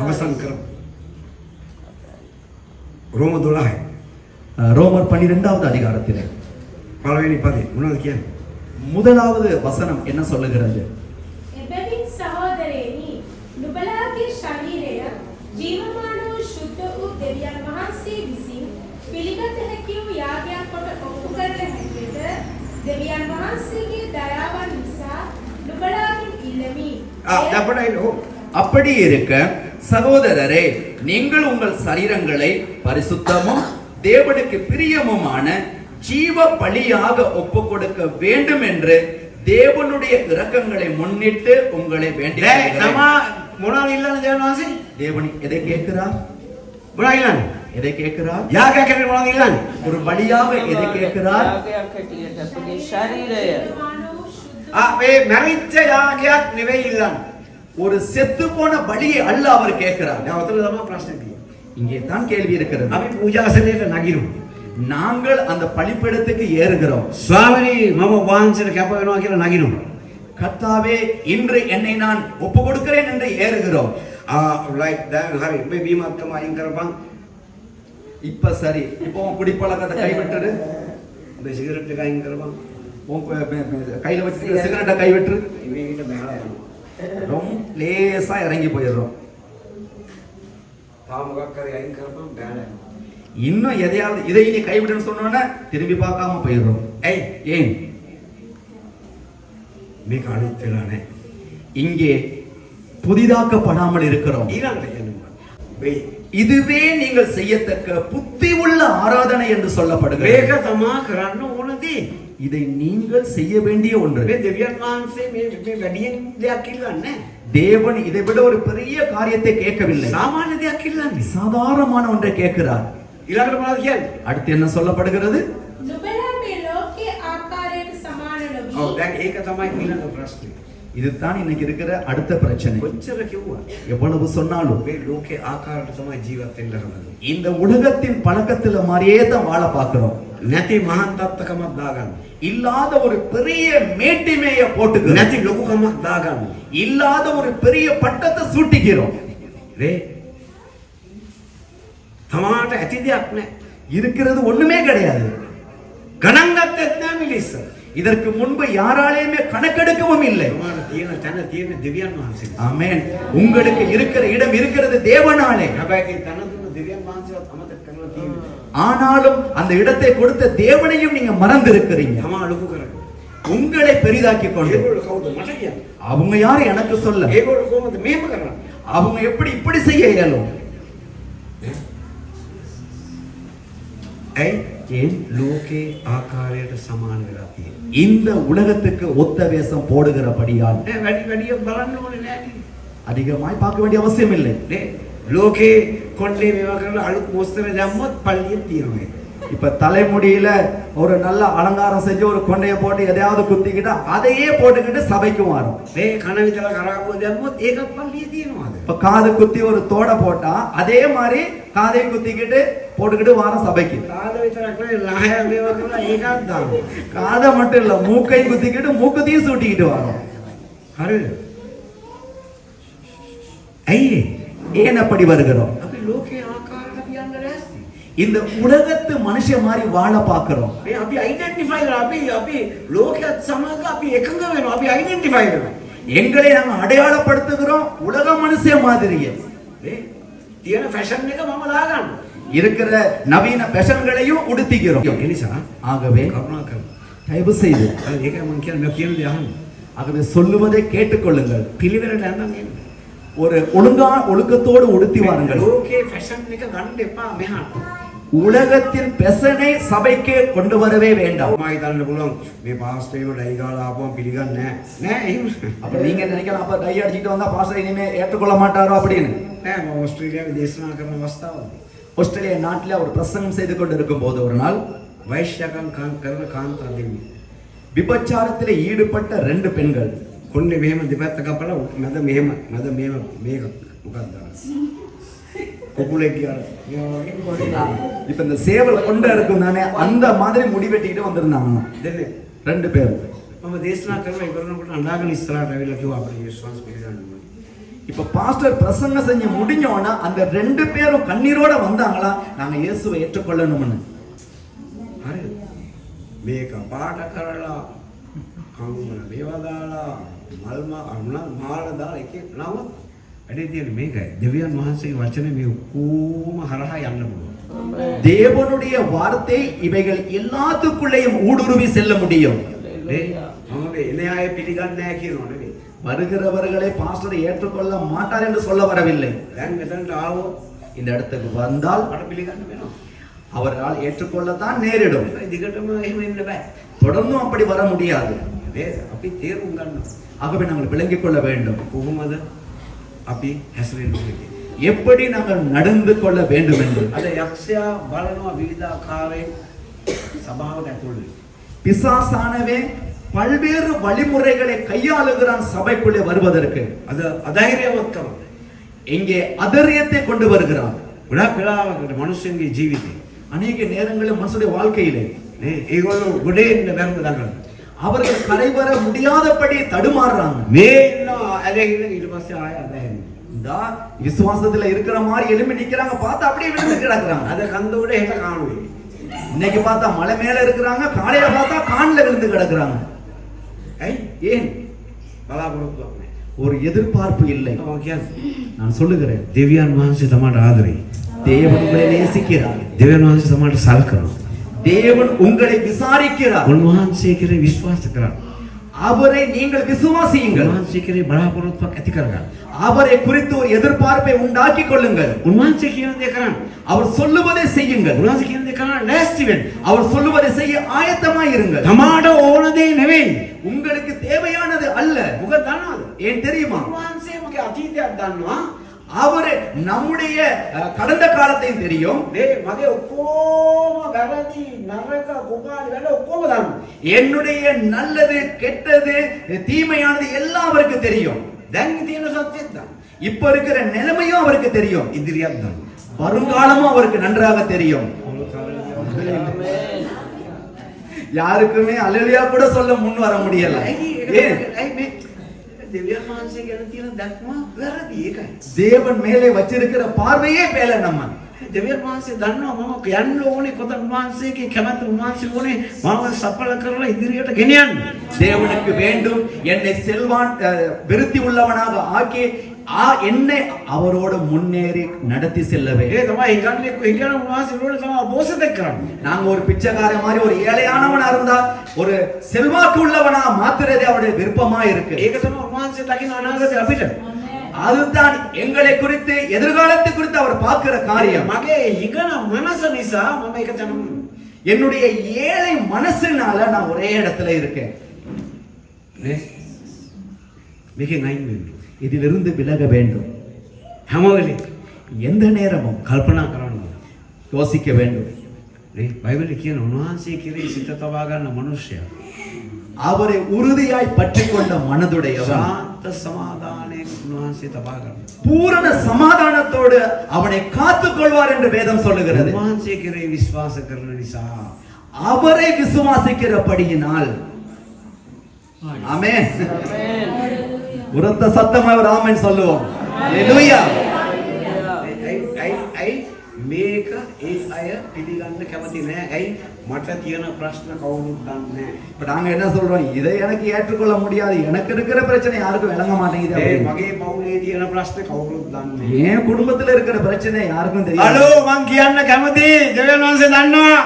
අවසන් කරමු. රෝම 12 ரோமர் 12வது அதிகாரத்திலே පළවෙනි පදේ මොනවද කියන්නේ? முதலாவது வசனம் என்ன சொல்லுகிறது? එබැවින් සහෝදරයනි නුඹලාගේ ශරීරය ජීවමාන වූ ශුද්ධ වූ දෙවියන් වහන්සේ විසින් පිළිගත හැකි වූ යාගයක් කොට ඔප්පු කරන හැටියට දෙවියන් වහන්සේගේ දයාවන් නිසා නුඹලාගෙන් ඉල්ලමි. அப்படி இருக்க சகோதரரே, நீங்கள் உங்கள் சரீரங்களை பரிசுத்தமும் தேவனுக்கு பிரியமுமான ஜீவ பலியாக ஒப்பு கொடுக்க வேண்டும் என்று தேவனுடைய இரக்கங்களை முன்னிட்டு உங்களை வேண்டிக்கிறேன். මොනවද ඉල්ලන්නේ දෙවියන් වහන්සේ? தேவன் எதை கேட்கிறார்? මොනවද ඉල්ලන්නේ? எதை கேட்கிறார்? යාගයක් හැටියට මොනවද ඉල්ලන්නේ? ஒரு பலியாக எதை கேட்கிறார்? මේ මරිච්ච යාගයක් නෙවෙයි ඉල්ලන්නේ. ஒரு செத்து போன பலியை அல்ல அவர் கேட்கிறார். දැන් ඔතන තමයි ප්‍රශ්නේ තියෙන්නේ. இங்கே தான் கேள்வி இருக்கிறது. අපි පූජාසනයට නගිනවා. நாங்கள் அந்த பலிபீடத்துக்கு ஏறுகிறோம். ස්වාමීනි මම වහන්සේට කැප වෙනවා කියලා නගිනවා. கர்த்தாவே இன்று என்னை நான் ஒப்பு கொடுக்கிறேன் என்று ஏறுகிறோம். ரைட் දැන් හරි මේ බීමත්කම අයින් කරපන්. இப்ப சரி, இப்போ உன் குடிப்பழக்கத்தை கைவிட்டுரு. මේ සිගරට් එක අයින් කරපන්. உன் கையில வச்சிருக்கிற சிகரெட்டை கைவிட்டுரு. මේකට බහලා යනවා. ரொம்ப லேசா இறங்கி போயிடுறோம். තාම මොකක් හරි අයින් කරපන් බෑලා යනවා. இன்னும் எதையாவது இதை நீ கைவிடுன்னு சொன்னோன்னா திரும்பி பார்க்காம போயிடுறோம். ஏன்? මේක අලුත් වෙලා නැහැ. இங்கே புதிதாக்கப்படாமல் இருக்கிறோம். ඊළඟට කියන්නේ මොකක්ද? இதுவே நீங்கள் செய்யத்தக்க புத்தி உள்ள ஆராதனை என்று சொல்லப்படுகிறது. මේක තමා කරන්න ඕන දේ. இதை நீங்கள் செய்ய வேண்டிய ஒன்று. මේ දෙවියන් වහන්සේ මේ වැඩියෙන් දෙයක් ඉල්ලන්නේ. தேவன் இதை விட ஒரு பெரிய காரியத்தை கேட்கவில்லை. சாமானிய දෙයක් ඉල්ලන්නේ. சாதாரணமான ஒன்றை கேட்கிறார். ඊළඟට මොනවද කියන්නේ? அடுத்து என்ன சொல்லப்படுகிறது? නුඹලා මේ ලෝකයේ ආකාරයට සමාන නොවි. ඔව් දැන් ඒක තමයි ඊළඟ ප්‍රශ්නේ. இதுதான் இன்னைக்கு இருக்கிற அடுத்த பிரச்சனை. කොච්චර කිව්වා எவ்வளவு சொன்னாலும் මේ ලෝකේ ආකාරයට තමයි ජීවත් වෙන්න හදන්නේ. இந்த உலகத்தின் பழக்கத்துல மாதிரியே தான் வாழ பார்க்கிறோம். නැති මහත් තත්ත්වකමක් දාගන්න. இல்லாத ஒரு பெரிய மேட்டிமைய போட்டுக்கிறோம். නැති ලොකුකමක් දාගන්න. இல்லாத ஒரு பெரிய பட்டத்தை சூட்டிக்கிறோம். නේ තමාට ඇති දෙයක් නැහැ. இருக்கிறது ஒண்ணுமே கிடையாது. ගණන් ගත්තෙත් නැහැ මිලිස්ස. இதற்கு முன்பு யாராலையுமே கணக்கெடுக்கவும் இல்லை. තමාට තියෙන තැන තියෙන දෙවියන් වහන්සේ. ஆமென். உங்களுக்கு இருக்கிற இடம் இருக்கிறது தேவனாலே. හැබැයි ඒ තැන දුන්න දෙවියන් වහන්සේවත් අමතක කරලා තියෙනවා. ஆனாலும் அந்த இடத்தை கொடுத்த தேவனையும் நீங்க மறந்து இருக்கிறீங்க. තමා ලොකු කරගන්න. உங்களை பெரிதாக்கி கொண்டு ඒගොල්ලෝ කවුද මට කියන්න. அவங்க யாரு எனக்கு சொல்ல. ඒගොල්ලෝ කොහොමද මෙහෙම කරන්නේ? அவங்க எப்படி இப்படி செய்ய இயலும்? ඇයි? ඒ ලෝකේ ආකාරයට සමාන වෙලා තියෙන්නේ. இந்த உலகத்துக்கு ஒத்த வேஷம் போடுகிறபடியால் නේ වැඩි වැඩිය බලන්න ඕනේ නෑ නේ. அதிகமாய் பார்க்க வேண்டிய அவசியம் இல்லை. නේ ලෝකේ කොණ්ඩේ මේවා කරලා අලුත් මොස්තර දැම්මොත් පල්ලිය තියෙනවා. இப்ப தலைமுடியில ஒரு நல்ல அலங்காரம் செஞ்சு ஒரு கொண்டைய போட்டு எதையாவது குத்திக்கிட்டா அதையே போட்டுக்கிட்டு சபைக்கு வரும். මේ කන විතර කරාබුව දැම්මොත් ඒකත් පල්ලිය තියෙනවාද? இப்ப காது குத்தி ஒரு தோடை போட்டா அதே மாதிரி காதை குத்திக்கிட்டு போட்டுக்கிட்டு வரோம் சபைக்கு. කාද විතරක් නෙවෙයි ලහය මේවා කරලා ඒකත් දානවා. காதை மட்டும் இல்ல மூக்கை குத்திக்கிட்டு மூக்குத்தையும் சூட்டிக்கிட்டு வரோம். හරිද? ඇයි? ஏன் அப்படி வருகிறோம்? අපි ලෝකේ ආකාරයට කියන්න ලෑස්ති. இந்த உலகத்து மனுஷன் மாதிரி வாழ பார்க்கிறோம். මේ අපි අයිඩෙන්ටිෆයි කරලා අපි ලෝකයක් සමග අපි එකඟ වෙනවා. අපි අයිඩෙන්ටිෆයි කරනවා. எங்களை நாங்க அடையாளப்படுத்துகிறோம் உலக மனுஷன் மாதிரியே. නේ තියෙන ෆැෂන් එක මම දාගන්න. இருக்கிற நவீன ஃபேஷன்களையும் உடுத்திக்கிறோம். ඒ නිසා ஆகவே කරුණාකරලා தயவு செய்து ඒකයි මම කියන්නේ කියන දේ අහන්න. ஆகவே சொல்லுவதை கேட்டுக்கொள்ளுங்கள். පිළිවෙලට යන්න එන්න. ஒரு ஒழுக்கத்தோடு உடுத்தி வாருங்கள். ලෝකේ ෆැෂන් එක ගන්න එපා මෙහාට. உலகத்தின் பெசனை சபைக்கு கொண்டு வரவே வேண்டாம். මම හිතන්න පුළුවන් මේ පාස්ටර්ම ඩයි ගාලා ආපුවම පිළිගන්නේ නැහැ. නෑ එහෙම. அப்ப நீங்க நினைக்கலாம் அப்ப டை அடிச்சிட்டு வந்தா பாஸ்டர் இனிமே ஏற்றுக்கொள்ள மாட்டாரோ அப்படின்னு. නෑ මම ඕස්ට්‍රේලියාවේ දේශනා කරන අවස්ථාවදී ஆஸ்திரேலியா நாட்டில் அவர் பிரசங்கம் செய்து கொண்டிருக்கும் போது ஒரு நாள் වෛශ්‍යකම් කරන කාන්තා දෙන්නේ. விபச்சாரத்தில் ஈடுபட்ட 2 பெண்கள் කොණ්ඩේ මෙහෙම දෙපැත්ත කපලා මැද මෙහෙම මේක මොකක්ද? කොකුලේ කියලා. இப்ப இந்த சேவல் கொண்டை இருக்கும் தானே அந்த மாதிரி முடி வெட்டிட்டு வந்திருந்தாங்க දෙන්නේ. 2 பேர். මම දේශනා කරලා ඉවරනකොට අඬාගෙන ඉස්සරහට ඇවිල්ලා කිව්වා අපේ යේසුස් වහන්සේ පිළිගන්න ඕනේ. இப்ப பாஸ்டர் பிரசங்கம் செஞ்சு முடிஞ்சோன்னா அந்த 2 பேரும் கண்ணீரோட வந்தாங்களா நாங்க இயேசுவை ஏற்றுக்கொள்ளணும்னு. හරිද? මේක පාට කරලා කම්මන මේවා දාලා මාල දාලා එකේ නමුත් වැඩි තියෙන මේකයි. දෙවියන් වහන්සේගේ වචනේ මේ ඔක්කොම හරහා යන්න පුළුවන්. தேவனுடைய வார்த்தை இவைகள் எல்லாத்துக்குள்ளேயும் ஊடுருவி செல்ல முடியும். නේ මම මේ එන අය පිළිගන්නේ නැහැ කියනෝ නෙවෙයි. வருகிறவர்களை பாஸ்டர் ஏற்றுக்கொள்ள மாட்டார் என்று சொல்ல வரவில்லை. දැන් මෙතනට ආවොත් இந்த இடத்துக்கு வந்தால் මට පිළිගන්න වෙනවා. அவரால் ஏற்றுக்கொள்ளத்தான் நேரிடும். ඒ දිගටම එහෙම ඉන්න බෑ. தொடர்ந்தும் அப்படி வர முடியாது. නේද? අපි තේරුම් ගන්නවා. ஆகவே நாங்கள் விளங்கிக் கொள்ள வேண்டும் කොහොමද අපි හැසිරෙන්න ඕනේ. எப்படி நாங்கள் நடந்து கொள்ள வேண்டும் என்று. අද යක්ෂයා බලනවා විවිධාකාරයෙන් සභාවට ඇතුල් වෙන්න. பிசாசானவே பல்வேறு வழிமுறைகளை கையாளுகிறான் சபைக்குள்ளே வருவதற்கு. අද අධෛර්යවත්කම இங்கே அதரியத்தை கொண்டு வருகிறான். ගොඩක් වෙලාවකට මිනිස්සුන්ගේ ජීවිතේ அநேக நேரங்களில் மனுஷனுடைய வாழ்க்கையிலே නේ ඒගොල්ලෝ ගොඩේ ඉන්න බැරුව දඟලන. அவர்கள் கரை வர முடியாதபடி தடுமாறுறாங்க. මේ ඉන්න ඇදගෙන ඊට පස්සේ ආය අදහැරෙනවා. இந்தா விசுவாசத்துல இருக்கிற மாதிரி எலும்பி நிக்கிறாங்க பார்த்தா அப்படியே விழுந்து கிடக்குறாங்க. අද කන්ද උඩ හෙට කාණුවේ. இன்னைக்கு பார்த்தா மலை மேல இருக்கிறாங்க, காலையில பார்த்தா காண்ல விழுந்து கிடக்குறாங்க. ඇයි? ஏன்? බලාපොරොත්තුවක් නැහැ. ஒரு எதிர்பார்ப்பு இல்லை. මම කියන්නේ நான் சொல்லுகிறேன், දෙවියන් වහන්සේ තමයි ආදරේ. தேவன் உங்களை நேசிக்கிறார். දෙවියන් වහන්සේ තමයි සලකනවා. தேவன் உங்களை விசாரிக்கிறார். උන්වහන්සේ කෙරේ විශ්වාස කරන්න. அவரை நீங்கள் விசுவாசியுங்கள். උන්වහන්සේ කෙරේ බලාපොරොත්තුවක් ඇති කරගන්න. அவரை குறித்து ஒரு எதிர்பார்ப்பை உண்டாக்கி கொள்ளுங்கள். උන්වහන්සේ කියන දේ කරන්න. அவர் சொல்லுவதை செய்யுங்கள். උන්වහන්සේ කියන දේ කරන්න ලෑස්ති වෙන්න. அவர் சொல்லுவதை செய்ய ஆயத்தமாய் இருங்கள். තමාට ඕන දේ නෙවෙයි. உங்களுக்கு தேவையானது அல்ல. මොකද දන්නවද? ஏன் தெரியுமா? උන්වහන්සේ මගේ අතීතයක් දන්නවා. அவரே நம்முடைய கடந்த காலத்தையும் தெரியும். මේ මගේ ඔක්කොම වැරදි නරක කුමාරි වැඩ ඔක්කොම දන්නවා. என்னுடைய நல்லது கெட்டது தீமையானது எல்லாம் அவருக்கு தெரியும். දැන් තියෙන සත්‍යෙත් දන්නවා. இப்ப இருக்கிற நிலைமையும் அவருக்கு தெரியும். ඉදිරියක් දන්නවා. வருங்காலமும் அவருக்கு நன்றாக தெரியும். யாருக்குமே அல்லேலூயா கூட சொல்ல முன் வர முடியல. ஏன்? ඇයි මේ දෙවියන් වහන්සේ ගැන තියෙන දැක්ම වැරදි ඒකයි. தேவன் மேலே வச்சிருக்கிற பார்வையே பேல நம்ம. දෙවියන් වහන්සේ දන්නවා මම යන්න ඕනේ කොතන උන්වහන්සේගේ කැමැත්ත උන්වහන්සේ ඕනේ මම සඵල කරලා ඉදිරියට ගෙනියන්න. தேவனுக்கு வேண்டும் என்னை செல்வான் விருத்தி உள்ளவனாக ஆக்கி என்னை அவரோடு முன்னேறி நடத்தி செல்லவே. ඒ තමයි හිඟන්නේ හිඟන උන්වහන්සේ ඕනේ තමයි බෝසතෙක් කරන්නේ. நாங்க ஒரு பிச்சைக்காரன் மாதிரி ஒரு ஏழையானவனா இருந்தா ஒரு செல்வாக்கு உள்ளவனா மாத்துறதே அவருடைய விருப்பமா இருக்கு. ඒක තමයි උන්වහන්සේ දකින්න අනාගතය අපිට. அதுதான் எங்களை குறித்து எதிர்காலத்தை குறித்து அவர் பார்க்கிற காரியம். මගේ හිඟන මනස නිසා මම ඒක තමයි. என்னுடைய ஏழை மனசுனால நான் ஒரே இடத்துல இருக்கேன். නේ මේකෙන් අයින් වෙන්න. இதிலிருந்து விலக வேண்டும். හැම වෙලේම எந்த நேரமும் කල්පනා කරන්න. யோசிக்க வேண்டும். නේ බයිබලයේ කියන උන්වහන්සේ කෙරෙහි සිත තබා ගන්න මනුෂ්‍යයා அவரை உறுதியாய் பற்றிக் கொண்ட மனதுடையவன் ශාන්ත සමාදානයෙන් උන්වහන්සේ තබා ගන්න. பூரண சமாதானத்தோடு அவனை காத்துக் கொள்வார் என்று வேதம் சொல்லுகிறது. උන්වහන්සේ කෙරෙහි විශ්වාස කරන නිසා அவரை விசுவாசிக்கிறபடியினால். ஆமென். உரத்த சத்தமா ஒரு ஆமென் சொல்லுவோம். ஹalleluya. ඇයි මේක ඒ අය පිළිගන්න කැමති නෑ. ඇයි මට තියෙන ප්‍රශ්න කවුරුත් දන්නේ නෑ. இப்ப நாங்க என்ன சொல்றோம், இதை எனக்கு ஏற்றுக்கொள்ள முடியாது, எனக்கு இருக்கிற பிரச்சனை யாருக்கும் விளங்க மாட்டேங்குது. ඒ මගේ පවුලේ තියෙන ප්‍රශ්න කවුරුත් දන්නේ නෑ. ஏன் குடும்பத்துல இருக்கிற பிரச்சனை யாருக்கும் தெரியாது. හලෝ මං කියන්න කැමති දෙවියන් වහන්සේ දන්නවා.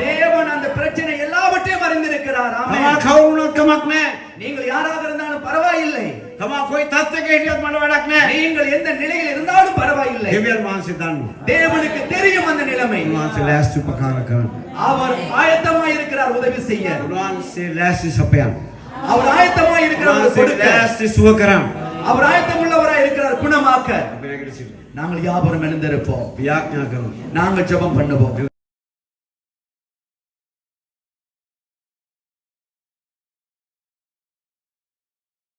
தேவன் அந்த பிரச்சனை எல்லாவற்றையும் அறிந்திருக்கிறார். තමා ஆமென். කවුරුත් කමක් නෑ. நீங்கள் யாராக இருந்தாலும் பரவாயில்லை. තමා කොයි තත්ත්වයක හිටියත් මට වැඩක් නෑ. நீங்கள் எந்த நிலையில் இருந்தாலும் பரவாயில்லை. දෙවියන් වහන්සේ දන්නවා. தேவனுக்கு தெரியும் அந்த நிலைமை. උන්වහන්සේ ලෑස්ති උපකාර කරන්න. அவர் ஆயத்தமாய் இருக்கிறார் உதவி செய்ய. උන්වහන්සේ ලෑස්ති සපයන්න. அவர் ஆயத்தமாய் இருக்கிறார் උන්වහන්සේ கொடுக்க. ලෑස්ති සුව කරන්න. அவர் ஆயத்தமுள்ளவராய் இருக்கிறார் குணமாக்க. අපි නැගිට සිටිමු. நாங்கள் யாவரும் எழுந்திருப்போம். වියාඥා කරමු. நாங்கள் ஜெபம் பண்ணுவோம்.